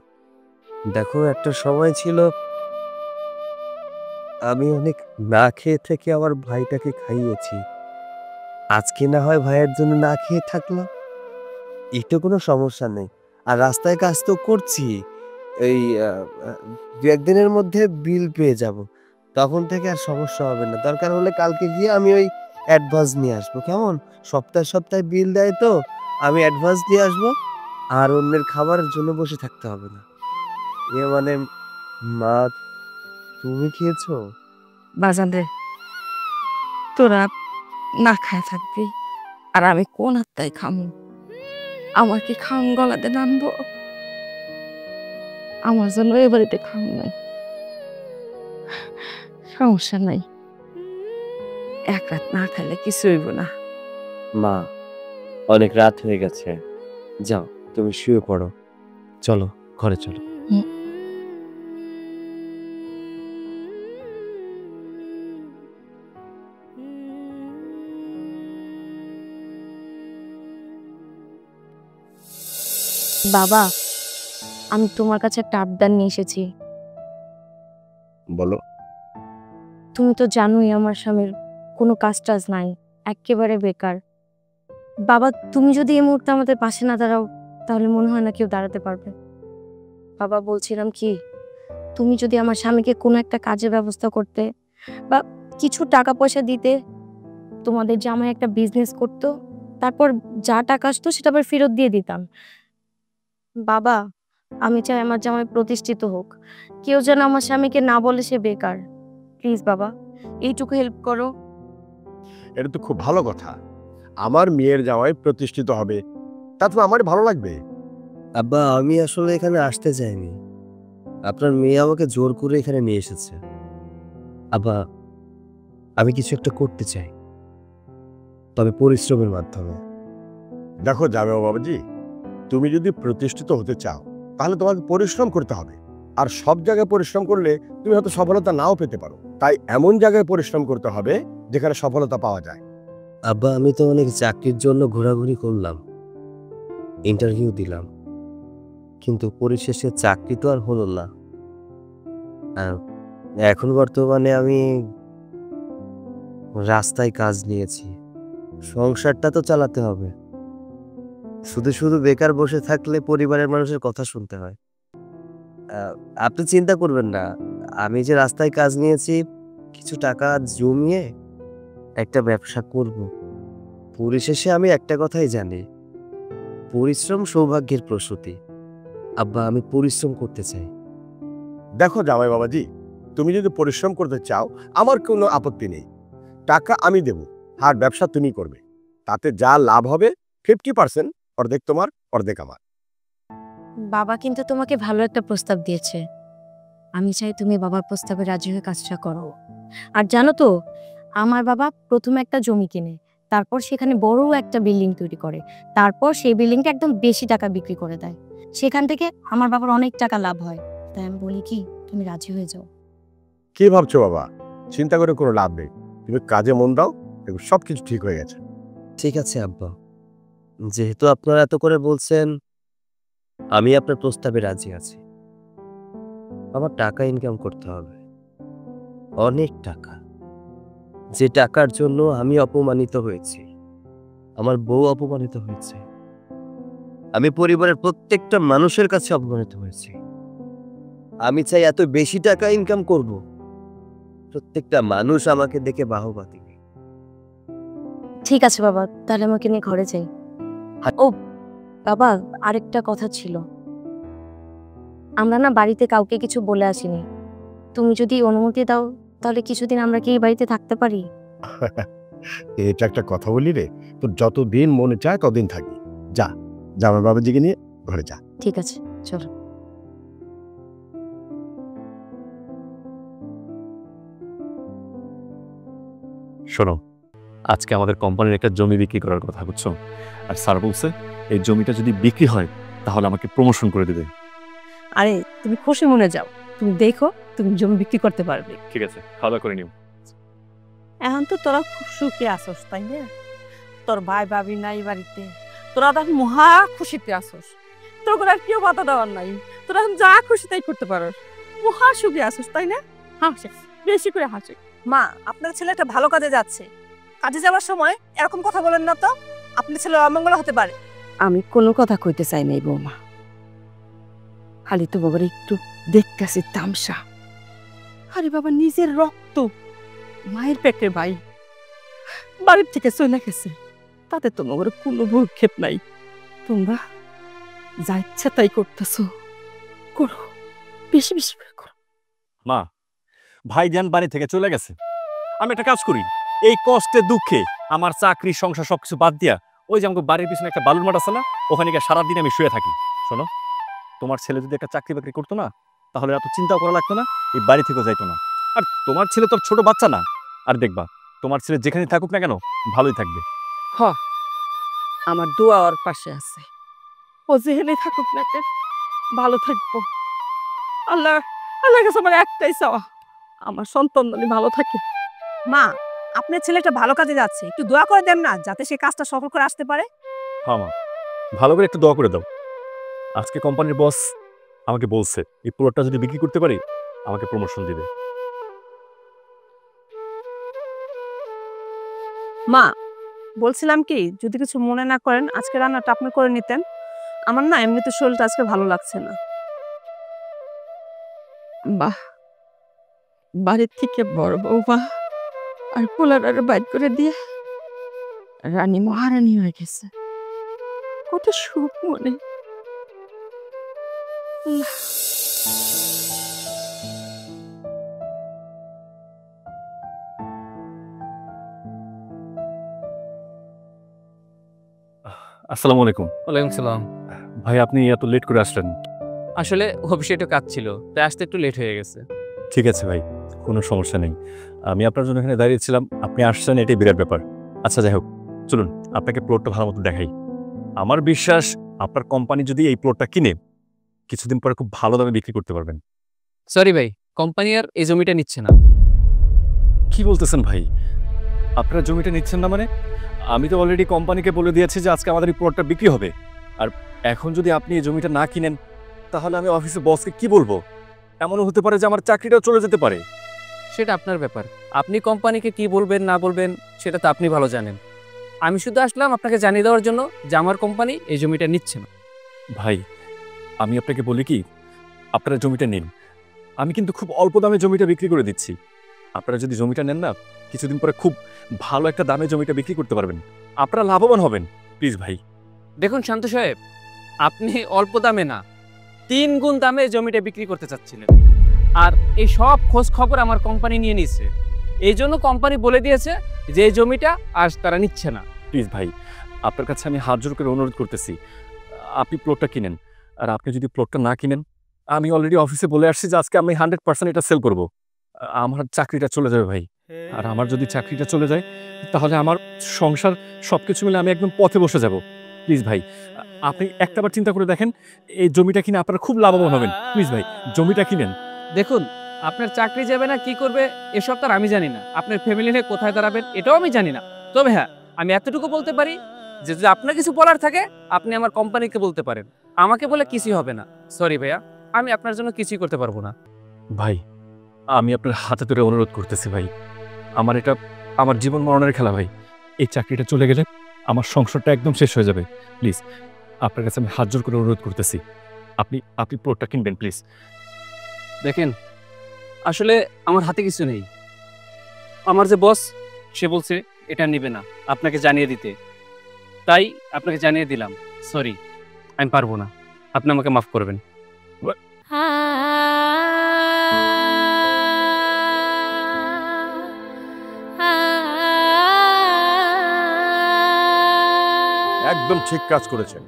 দেখো একটা সময় ছিল আমি অনেক না খেয়ে থেকে আমার ভাইটাকে খাইয়েছি, আজকে না হয় ভাইয়ের জন্য না খেয়ে থাকলাম, এটা কোনো সমস্যা নেই। আর রাস্তায় কাজ তো করছি, এই দু একদিনের মধ্যে বিল পেয়ে যাব, তখন থেকে আর সমস্যা হবে না। দরকার হলে কালকে গিয়ে আমি ওই অ্যাডভান্স নিয়ে আসবো, কেমন? সপ্তাহে সপ্তাহে বিল দেয় তো, আমি অ্যাডভান্স দিয়ে আসবো, আর অন্যের খাবারের জন্য বসে থাকতে হবে না। এ মানে মা, তুমি খেয়েছো? বাজান রে, তোরা না খায় থাকবি আর আমি কোন আত্মায় খামু? আমার কি খাওন গলাতে নামবো? আমার জন্য এ বাড়িতে খাওন নাই, সমস্যা নাই, এক রাত না খাইলে কিছু হইব না। মা, অনেক রাত হয়ে গেছে, যাও তুমি শুয়ে পড়ো, চলো ঘরে চলো। বাবা, আমি তোমার কাছে একটা আবদার নিয়ে এসেছি। বলো। তুমি তো জানোই আমার স্বামীর কোনো কাজ টাজ নাই, একেবারে বেকার। বাবা, তুমি যদি এই মুহূর্তে আমাদের পাশে না দাঁড়াও, তাহলে মনে হয় না কেউ দাঁড়াতে পারবে। বাবা, বলছিলাম কি, তুমি যদি আমার স্বামীকে কোনো একটা কাজের ব্যবস্থা করতে বা কিছু টাকা পয়সা দিতে, তোমাদের জামাই একটা বিজনেস করতো, তারপর যা টাকা আসতো সেটা আবার ফেরত দিয়ে দিতাম। বাবা, আমি চাই আমার জামাই প্রতিষ্ঠিত হোক, কেউ যেন আমার স্বামীকে না বলে সে বেকার। প্লিজ বাবা, এইটুকু হেল্প করো। এটা তো খুব ভালো কথা, আমার মেয়ের জামাই প্রতিষ্ঠিত হবে, তা তো আমার ভালো লাগবে। আব্বা, আমি আসলে এখানে আসতে চাইনি, আপনার মেয়ে আমাকে জোর করে এখানে নিয়ে এসেছে। আব্বা, আমি কিছু একটা করতে চাই, তবে পরিশ্রমের মাধ্যমে। দেখো জামাই বাবাজি, তুমি যদি প্রতিষ্ঠিত হতে চাও তাহলে তোমাকে পরিশ্রম করতে হবে, আর সব জায়গায় পরিশ্রম করলে তুমি হয়তো সফলতা নাও পেতে পারো। তাই এমন জায়গায় পরিশ্রম করতে হবে যেখানে সফলতা পাওয়া যায়। আব্বা, আমি তো অনেক চাকরির জন্য ঘোরাঘুরি করলাম, ইন্টারভিউ দিলাম, কিন্তু পরিশেষে চাকরি তো আর হলো না। আর এখন বর্তমানে আমি রাস্তায় কাজ নিয়েছি, সংসারটা তো চালাতে হবে। শুধু শুধু বেকার বসে থাকলে পরিবারের মানুষের কথা শুনতে হয়। আপনি চিন্তা করবেন না, আমি যে রাস্তায় কাজ নিয়েছি, কিছু টাকা জমিয়ে একটা ব্যবসা করব। পরিশেষে আমি একটা কথাই জানি, পরিশ্রম সৌভাগ্যের প্রসূতি। আব্বা, আমি পরিশ্রম করতে চাই। দেখো জামাই বাবাজি, তুমি যদি পরিশ্রম করতে চাও আমার কোনো আপত্তি নেই, টাকা আমি দেব, আর ব্যবসা তুমি করবে, তাতে যা লাভ হবে 50% অর্ধেক তোমার, অর্ধেক আমার। বাবা কিন্তু তোমাকে ভালো একটা প্রস্তাব দিয়েছে, আমি চাই তুমি বাবার প্রস্তাবে রাজি হয়ে কাজটা করো। আর জানো তো, আমার বাবা প্রথমে একটা জমি কিনে, তারপর সেখানে বড় একটা বিল্ডিং তৈরি করে, তারপর সেই বিল্ডিংটা একদম বেশি টাকা বিক্রি করে দেয়, সেখান থেকে আমার বাবার অনেক টাকা লাভ হয়। তাই আমি বলি কি, তুমি রাজি হয়ে যাও। কি ভাবছো বাবা? চিন্তা করে কোনো লাভ নেই, তুমি কাজে মন দাও, দেখো সব কিছু ঠিক হয়ে গেছে। ঠিক আছে আব্বা, যেহেতু আপনারা এত করে বলছেন, আমি আপনার প্রস্তাবে রাজি আছি। আমার টাকা ইনকাম করতে হবে, অনেক টাকা, যে টাকার জন্য আমি অপমানিত হয়েছি, আমার বউ অপমানিত হয়েছে, আমি পরিবারের প্রত্যেকটা মানুষের কাছে অপমানিত হয়েছি। আমি চাই এত বেশি টাকা ইনকাম করব, প্রত্যেকটা মানুষ আমাকে দেখে বাহবা দিবে। ঠিক আছে বাবা, তাহলে আমাকে নিয়ে ঘরে যাই। ও বাবা, আরেকটা কথা ছিল, আমরা না বাড়িতে কাউকে কিছু বলে আসিনি। তুমি যদি অনুমতি দাও তাহলে কিছুদিন আমরা কি এই বাড়িতে থাকতে পারি? এটা একটা কথা বলি রে, তোর যতদিন মনে চায় ততদিন থাকি। যা জামাই বাবাজিকে নিয়ে ঘরে যা। ঠিক আছে, চলো। শোনো, আজকে আমাদের কোম্পানির একটা জমি বিক্রি করার কথা, বুঝছো? আর স্যার বলছে এই জমিটা যদি বিক্রি হয় তাহলে আমাকে প্রমোশন করে দেবে। আরে তুমি খুশি মনে যাও, তুমি দেখো তুমি জমি বিক্রি করতে পারবে। ঠিক আছে, খাওয়া দাওয়া করে নিও। এখন তো তোরা খুব সুখে আসোস, তাই না? তোর ভাই ভাবি নাই বাড়িতে, তোরা তো মহা খুশিতে আসোস, তোর করে আর কেউ বাধা দেওয়ার নাই, তোরা এখন যা খুশি তাই করতে পারো, মহা সুখে আসোস, তাই না? হাসে, বেশি করে হাসে। মা, আপনার ছেলে একটা ভালো কাজে যাচ্ছে, কাজে যাওয়ার সময় এরকম কথা বলেন না তো, আপনার ছেলে অমঙ্গল হতে পারে। আমি কোনো কথা কইতে চাই নাই বৌমা, খালি তো বাবার একটু দেখতেছি তামসা। আরে বাবা, নিজের রক্ত, মায়ের পেটের ভাই বাড়ির থেকে চলে গেছে, তাতে তোমার কোনো ভূক্ষেপ নাই। তোমরা যা ইচ্ছা তাই করতেছো, করো, বেশি বেশি করে করো। মা, ভাইজান বাড়ি থেকে চলে গেছে, আমি একটা কাজ করি, এই কষ্টে দুঃখে আমার চাকরি সংসার সবকিছু বাদ দিয়া ওই যে আমাকে বাড়ির পিছনে একটা বালুর মাঠ আছে না, ওখানে গিয়ে সারাদিন আমি শুয়ে থাকি। শোনো, তোমার ছেলে যদি একটা চাকরি বাকরি করতো না তাহলে এত চিন্তাও করা লাগতো না, এই বাড়ি থেকেও যাইতো না। আর তোমার ছেলে তো ছোট বাচ্চা না, আর দেখবা তোমার ছেলে যেখানে থাকুক না কেন ভালোই থাকবে। হ, আমার দোয়া ওর পাশে আছে, ও যেখানে থাকুক না কেন ভালো থাকবো। আল্লাহ আল্লাহর কাছে আমার একটাই চাওয়া, আমার সন্তান যেন ভালো থাকে। মা, আপনার ছেলে একটা ভালো কাজে যাচ্ছে, একটু দোয়া করে দেন না, যাতে সে কাজটা সফল করে আসতে পারে। হ্যাঁ মা, ভালো করে একটু দোয়া করে দাও। আজকে কোম্পানির বস আমাকে বলছে এই পুরোটা যদি বিক্রি করতে পারি আমাকে প্রমোশন দিবে। মা, বলছিলাম কি, যদি কিছু মনে না করেন আজকে রান্নাটা আপনি করে নিতেন, আমার না এমনিতে শরীরটা আজকে ভালো লাগছে না। বাহ, বাড়ির থেকে বড় বৌমা আর পোলার বাইর করে দিয়ে রানী মহারানী হয়ে গেছে, কত সুখ মনে। আসসালামু আলাইকুম। ওয়ালাইকুম সালাম। ভাই, আপনি এত লেট করে আসলেন? আসলে অফিসে একটু কাজ ছিল, তাই আসতে একটু লেট হয়ে গেছে। ঠিক আছে ভাই, কোনো সমস্যা নেই, আমি আপনার জন্য এখানে দাঁড়িয়েছিলাম, আপনি আসছেন, এটাই বিরাট ব্যাপার। আচ্ছা যাই হোক, চলুন আপনাকে প্লটটা ভালো মতো দেখাই। আমার বিশ্বাস আপনার কোম্পানি যদি এই প্লটটা কিনে কিছুদিন পরে খুব ভালো দামে বিক্রি করতে পারবেন। সরি ভাই, কোম্পানি আর এই জমিটা নিচ্ছে না। কি বলতেছেন ভাই, আপনারা জমিটা নিচ্ছেন না মানে? আমি তো অলরেডি কোম্পানিকে বলে দিয়েছি যে আজকে আমাদের এই প্লটটা বিক্রি হবে, আর এখন যদি আপনি এই জমিটা না কিনেন তাহলে আমি অফিসে বসকে কি বলবো? এমনও হতে পারে যে আমার চাকরিটাও চলে যেতে পারে। সেটা আপনার ব্যাপার, আপনি কোম্পানিকে কি বলবেন না বলবেন সেটা তো আপনি ভালো জানেন। আমি শুধু আসলাম আপনাকে জানিয়ে দেওয়ার জন্য যে আমার কোম্পানি এই জমিটা নিচ্ছে না। ভাই, আমি আপনাকে বলি কি, আপনারা জমিটা নিন, আমি কিন্তু খুব অল্প দামে জমিটা বিক্রি করে দিচ্ছি। আপনারা যদি জমিটা নেন না, কিছুদিন পরে খুব ভালো একটা দামে জমিটা বিক্রি করতে পারবেন, আপনারা লাভবান হবেন। প্লিজ ভাই। দেখুন শান্ত সাহেব, আপনি অল্প দামে না 3 গুণ দামে জমিটা বিক্রি করতে চাচ্ছিলেন, আর এই সব খোঁজ খবর আমার কোম্পানি নিয়ে নিচ্ছে। এই জন্য কোম্পানি বলে দিয়েছে যে এই জমিটা আজ তারা নিচ্ছে না। প্লিজ ভাই, আপনার কাছে আমি হাত জোর করে অনুরোধ করতেছি, আপনি প্লটটা কিনেন। আর আপনি যদি প্লটটা না কিনেন, আমি অলরেডি অফিসে বলে আসছি যে আজকে আমি 100% এটা সেল করব। আমার চাকরিটা চলে যাবে ভাই, আর আমার যদি চাকরিটা চলে যায় তাহলে আমার সংসার সবকিছু মিলে আমি একদম পথে বসে যাব। প্লিজ ভাই, আপনি একটাবার চিন্তা করে দেখেন, এই জমিটা কিনে আপনারা খুব লাভবান হবেন। প্লিজ ভাই, জমিটা কিনেন। দেখুন, আপনার চাকরি যাবে না কি করবে এসব তার আমি জানি না, আপনার ফ্যামিলি নিয়ে কোথায় দাঁড়াবেন এটাও আমি জানি না। তবে হ্যাঁ, আমি এতটুকু বলতে পারি যে যদি আপনার কিছু বলার থাকে আপনি আমার কোম্পানিকে বলতে পারেন, আমাকে বলে কিছুই হবে না। সরি ভাইয়া, আমি আপনার জন্য কিছুই করতে পারবো না। ভাই আমি আপনার হাতে ধরে অনুরোধ করতেছি ভাই, এটা আমার জীবন মরণের খেলা ভাই। এই চাকরিটা চলে গেলে আমার সংসারটা একদম শেষ হয়ে যাবে। প্লিজ আপনার কাছে আমি হাত জোর করে অনুরোধ করতেছি, আপনি প্লটটা কিনবেন প্লিজ। দেখেন, আসলে আমার হাতে কিছু নেই। আমার যে বস সে বলছে এটা নেবে না, আপনাকে জানিয়ে দিতে, তাই আপনাকে জানিয়ে দিলাম। সরি, আমি পারবো না, আপনি আমাকে মাফ করবেন। একদম ঠিক কাজ করেছেন।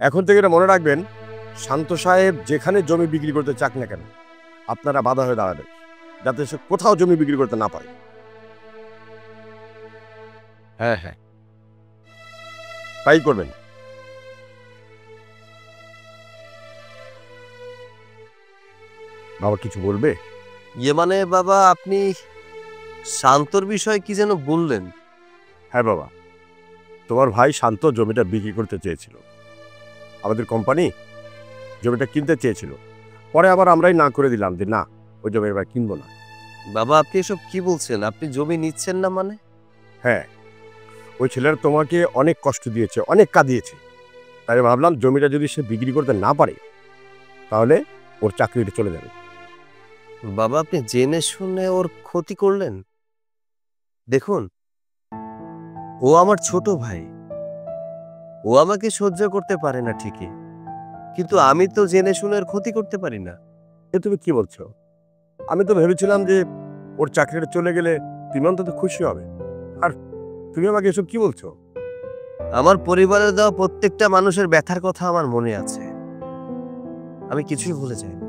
এখন থেকে এটা মনে রাখবেন, শান্ত সাহেব যেখানে জমি বিক্রি করতে চাক না কেন আপনারা বাধা হয়ে দাঁড়াবেন, যাতে সে কোথাও জমি বিক্রি করতে না পারে। হ্যাঁ হ্যাঁ, তাই করবেন। বাবা কিছু বলবে? মানে বাবা, আপনি শান্তর বিষয়ে কি যেন বললেন? হ্যাঁ বাবা, তোমার ভাই শান্ত জমিটা বিক্রি করতে চেয়েছিল, আমাদের কোম্পানি জমিটা কিনতে চেয়েছিল, পরে আবার আমরাই না করে দিলাম যে না, ওই জমি এবার কিনবো না। বাবা আপনি এসব কি বলছেন? আপনি জমি নিচ্ছেন না মানে? হ্যাঁ, ওই ছেলেরা তোমাকে অনেক কষ্ট দিয়েছে, অনেক কাঁদিয়েছে, তাই ভাবলাম জমিটা যদি সে বিক্রি করতে না পারে তাহলে ওর চাকরিটা চলে যাবে। বাবা আপনি জেনে শুনে ওর ক্ষতি করলেন? দেখুন, ও আমার ছোট ভাই, ও আমাকে সহ্য করতে পারে না ঠিকই, কিন্তু আমি তো জেনে শুনে ওর ক্ষতি করতে পারি না। এ তুমি কি বলছো? আমি তো ভেবেছিলাম যে ওর চাকরিটা চলে গেলে তুমি অন্তত খুশি হবে, আর তুমি আমাকে এসব কি বলছো? আমার পরিবারের দেওয়া প্রত্যেকটা মানুষের ব্যথার কথা আমার মনে আছে, আমি কিছুই ভুলে যাইনি,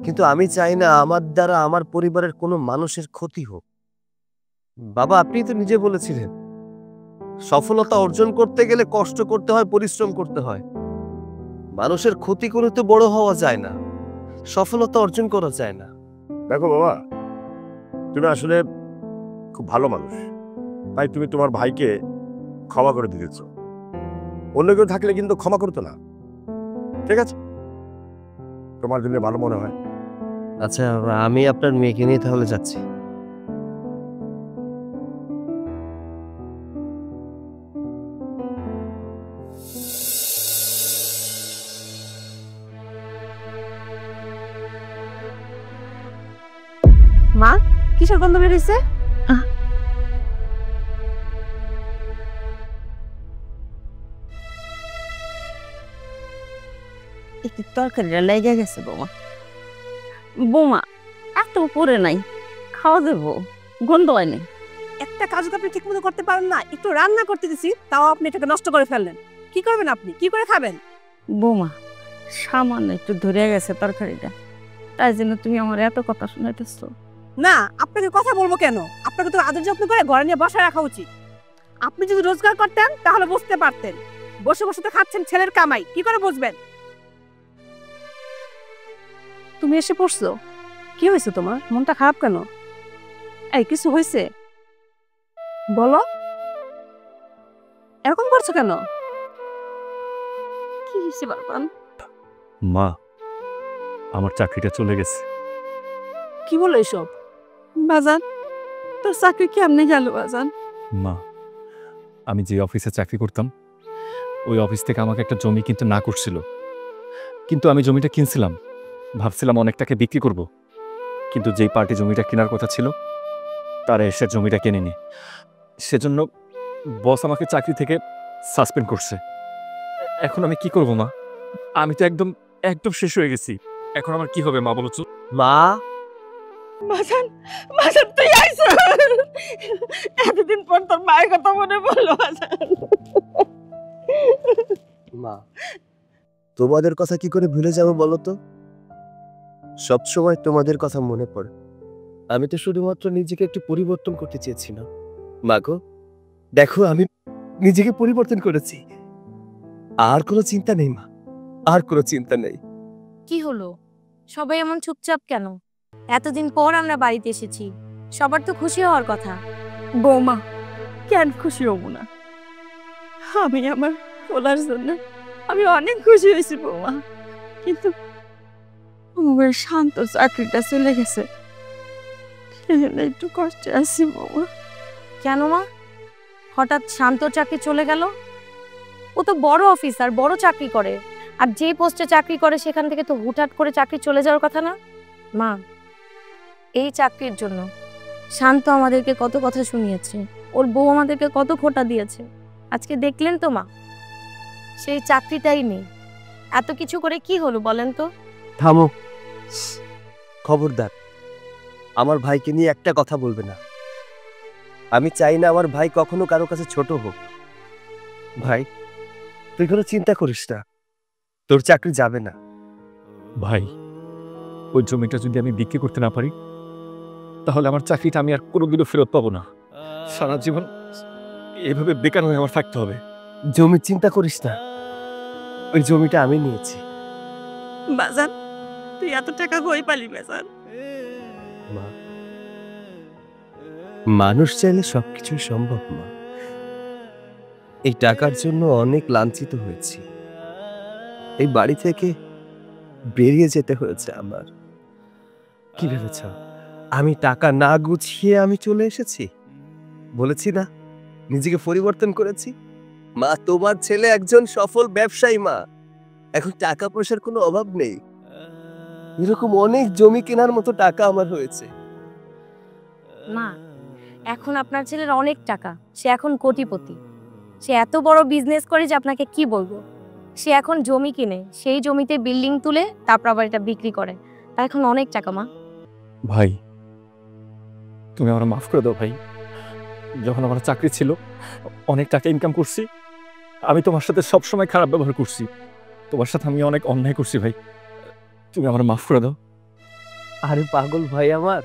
কিন্তু আমি চাই না আমার দ্বারা আমার পরিবারের কোনো মানুষের ক্ষতি হোক। বাবা আপনি তো নিজে বলেছিলেন, সফলতা অর্জন করতে গেলে কষ্ট করতে হয়, পরিশ্রম করতে হয়। মানুষের ক্ষতি করে তো বড় হওয়া যায় না, সফলতা অর্জন করা যায় না। দেখো বাবা, তুমি আসলে খুব ভালো মানুষ, তাই তুমি তোমার ভাইকে ক্ষমা করে দিয়েছ। অন্য কেউ থাকলে কিন্তু ক্ষমা করতো না। ঠিক আছে, তোমার জন্য ভালো মনে হয়। আচ্ছা, আমি আপনার মেয়েকে নিয়ে তাহলে যাচ্ছি। মা, কিসের গন্ধ বেরিয়েছে? একটু তরকারিটা লেগে গেছে বৌমা। বৌমা এত উপরে নাই, খাওয়া দেবো, গন্ধ হয় নাই। একটা কাজ তো আপনি ঠিক মতো করতে পারেন না, একটু রান্না করতে দিছি তাও আপনি এটাকে নষ্ট করে ফেললেন। কি করবেন আপনি? কি করে খাবেন? বৌমা সামান্য একটু ধরে গেছে তরকারিটা, তাই জন্য তুমি আমার এত কথা শোনাইতেছো। না, আপনাকে কথা বলবো কেন? আপনাকে তো আদর যত্ন করে ঘরে নিয়ে বসায় রাখা উচিত। আপনি যদি রোজগার করতেন তাহলে বুঝতে পারতেন। বসে বসে তো খাচ্ছেন ছেলের কামাই, কি করে বুঝবেন? তুমি এসে পড়ছো, কি হয়েছে তোমার? মনটা খারাপ কেন? এই কিছু হয়েছে বলো, এরকম করছো কেন? কি হয়েছে বারবার? মা, আমার চাকরিটা চলে গেছে। কি বলো এসব? বাজান তোর চাকরি কেমনে গেল বাজান? মা, আমি যে অফিসে চাকরি করতাম ওই অফিস থেকে আমাকে একটা জমি কিনতে না করছিল, কিন্তু আমি জমিটা কিনছিলাম, ভাবছিলাম অনেক টাকা বিক্রি করব, কিন্তু যেই পার্টি জমিটা কেনার কথা ছিল তারা এসে জমিটা কেনেনি, সেজন্য বস আমাকে চাকরি থেকে সাসপেন্ড করছে। এখন আমি কি করব মা? আমি তো একদম একদম শেষ হয়ে গেছি, এখন আমার কি হবে মা বলো তো? মা, বাজান, বাজান তুই আইছ, এতদিন পর তোর মায়ের কথা মনে পড়লো বাজান। মা তোমাদের কথা কি করে ভুলে যাবো বলো তো? সবসময় তোমাদের কথা মনে পড়ে। আমি তো শুধুমাত্র নিজেকে একটু পরিবর্তন করতে চেয়েছিলাম। মা গো, দেখো আমি নিজেকে পরিবর্তন করেছি, আর কোনো চিন্তা নেই মা, আর কোনো চিন্তা নেই। কি হলো? সবাই এমন চুপচাপ কেন? এতদিন পর আমরা বাড়িতে এসেছি, সবার তো খুশি হওয়ার কথা। বৌমা, কেন খুশি হব না? আমি আমার পোলার জন্য আমি অনেক খুশি হয়েছি বৌমা, কিন্তু আমার শান্ত চাকরিটা চলে গেছে, সেজন্য একটু কষ্টে আছি বৌমা। কেন মা, হঠাৎ শান্তর চাকরি চলে গেল? ও তো বড় অফিসার, বড় চাকরি করে, আর যে পোস্টে চাকরি করে সেখান থেকে তো হুটহাট করে চাকরি চলে যাওয়ার কথা না। মা, এই চাকরির জন্য শান্ত আমাদেরকে কত কথা শুনিয়েছে, ওর বউ আমাদেরকে কত খোঁটা দিয়েছে। আজকে দেখলেন তো মা, সেই চাকরিটাই নেই। এত কিছু করে কি হলো বলেন তো? থামো, খবরদার আমার ভাইকে নিয়ে একটা কথা বলবে না। আমি চাই না আমার ভাই কখনো কারো কাছে ছোট হোক। ভাই, তুই কোনো চিন্তা করিস না, তোর চাকরি যাবে না। ভাই, ওই জমিটা যদি আমি বিক্রি করতে না পারি, তাহলে আমার চাকরিটা আমি আর কোনোদিনও ফেরত পাবো না। সারা জীবন এভাবে বেকার হয়ে আমার থাকতে হবে। জমি চিন্তা করিস না, ওই জমিটা আমি নিয়েছি। বাজান, তুই এত টাকা কই পালি বাজান? মা, মানুষ চাইলে সবকিছুই সম্ভব মা। এই টাকার জন্য অনেক লাঞ্ছিত হয়েছি, এই বাড়ি থেকে বেরিয়ে যেতে হয়েছে আমার। কি ভেবেছ আমি টাকা না গুছিয়ে আমি চলে এসেছি? বলেছি না নিজেকে পরিবর্তন করেছি। মা, তোমার ছেলে একজন সফল ব্যবসায়ী মা, এখন টাকা পয়সার কোনো অভাব নেই। এরকম অনেক জমি কেনার মতো টাকা আমার হয়েছে। মা, এখন আপনার ছেলের অনেক টাকা, সে এখন কোটিপতি, সে এত বড় বিজনেস করে যে আপনাকে কি বলবো। সে এখন জমি কিনে, সেই জমিতে বিল্ডিং তুলে তারপর আবার এটা বিক্রি করে, তার এখন অনেক টাকা। মা, ভাই, তুমি আমার মাফ করে দাও ভাই। যখন আমার চাকরি ছিল, অনেক টাকা ইনকাম করছি, আমি তোমার সাথে সবসময় খারাপ ব্যবহার করছি, তোমার সাথে আমি অনেক অন্যায় করছি ভাই, তুমি আমার মাফ করে দাও। আরে পাগল ভাই আমার,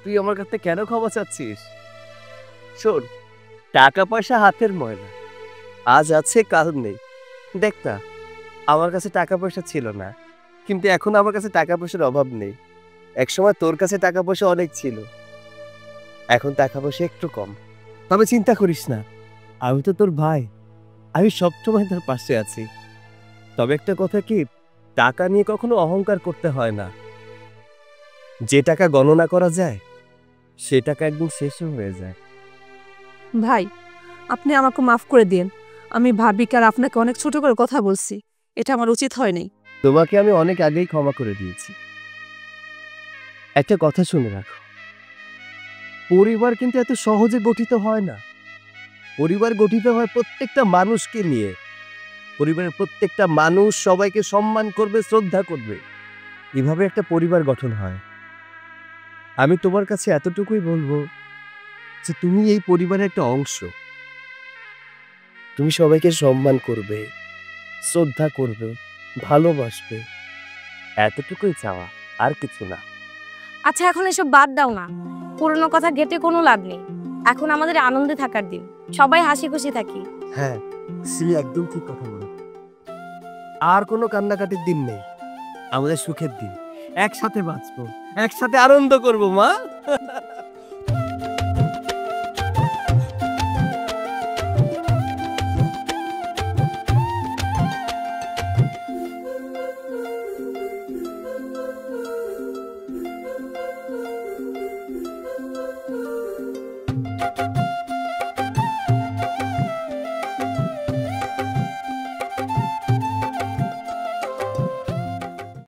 তুই আমার কাছে কেন ক্ষমা চাচ্ছিস? শোন, টাকা পয়সা হাতের ময়লা, আজ আছে কাল নেই। দেখ না, আমার কাছে টাকা পয়সা ছিল না, কিন্তু এখন আমার কাছে টাকা পয়সার অভাব নেই। একসময় তোর কাছে টাকা পয়সা অনেক ছিল, এখন টাকা পয়সা একটু কম। তবে চিন্তা করিস না, আমি তো তোর ভাই, আমি সবসময় তোর পাশে আছি। তবে একটা কথা কি, টাকা নিয়ে কখনো অহংকার করতে হয় না। যে টাকা গণনা করা যায়, সে টাকা একদম শেষও হয়ে যায়। ভাই, আপনি আমাকে মাফ করে দিন। আমি ভাবিক আর আপনাকে অনেক ছোট করে কথা বলছি, এটা আমার উচিত হয়নি। তোমাকে আমি অনেক আগেই ক্ষমা করে দিয়েছি। একটা কথা শুনে রাখো, পরিবার কিন্তু এত সহজে গঠিত হয় না। পরিবার গঠিত হয় প্রত্যেকটা মানুষকে নিয়ে। পরিবারের প্রত্যেকটা মানুষ সবাইকে সম্মান করবে, শ্রদ্ধা করবে, এভাবে একটা পরিবার গঠন হয়। আমি তোমার কাছে এতটুকুই বলবো যে তুমি এই পরিবারের একটা অংশ। তুমি সবাইকে সম্মান করবে, শ্রদ্ধা করবে, ভালোবাসবে, এতটুকুই চাওয়া, আর কিছু না। আচ্ছা এখন এসব বাদ দাও না, পুরনো কথা ঘেটে কোনো লাভ নেই। এখন আমাদের আনন্দে থাকার দিন, সবাই হাসি খুশি থাকি। হ্যাঁ, তুমি একদম ঠিক কথা বলো। আর কোনো কান্নাকাটির দিন নেই, আমাদের সুখের দিন। একসাথে বাঁচবো, একসাথে আনন্দ করবো মা।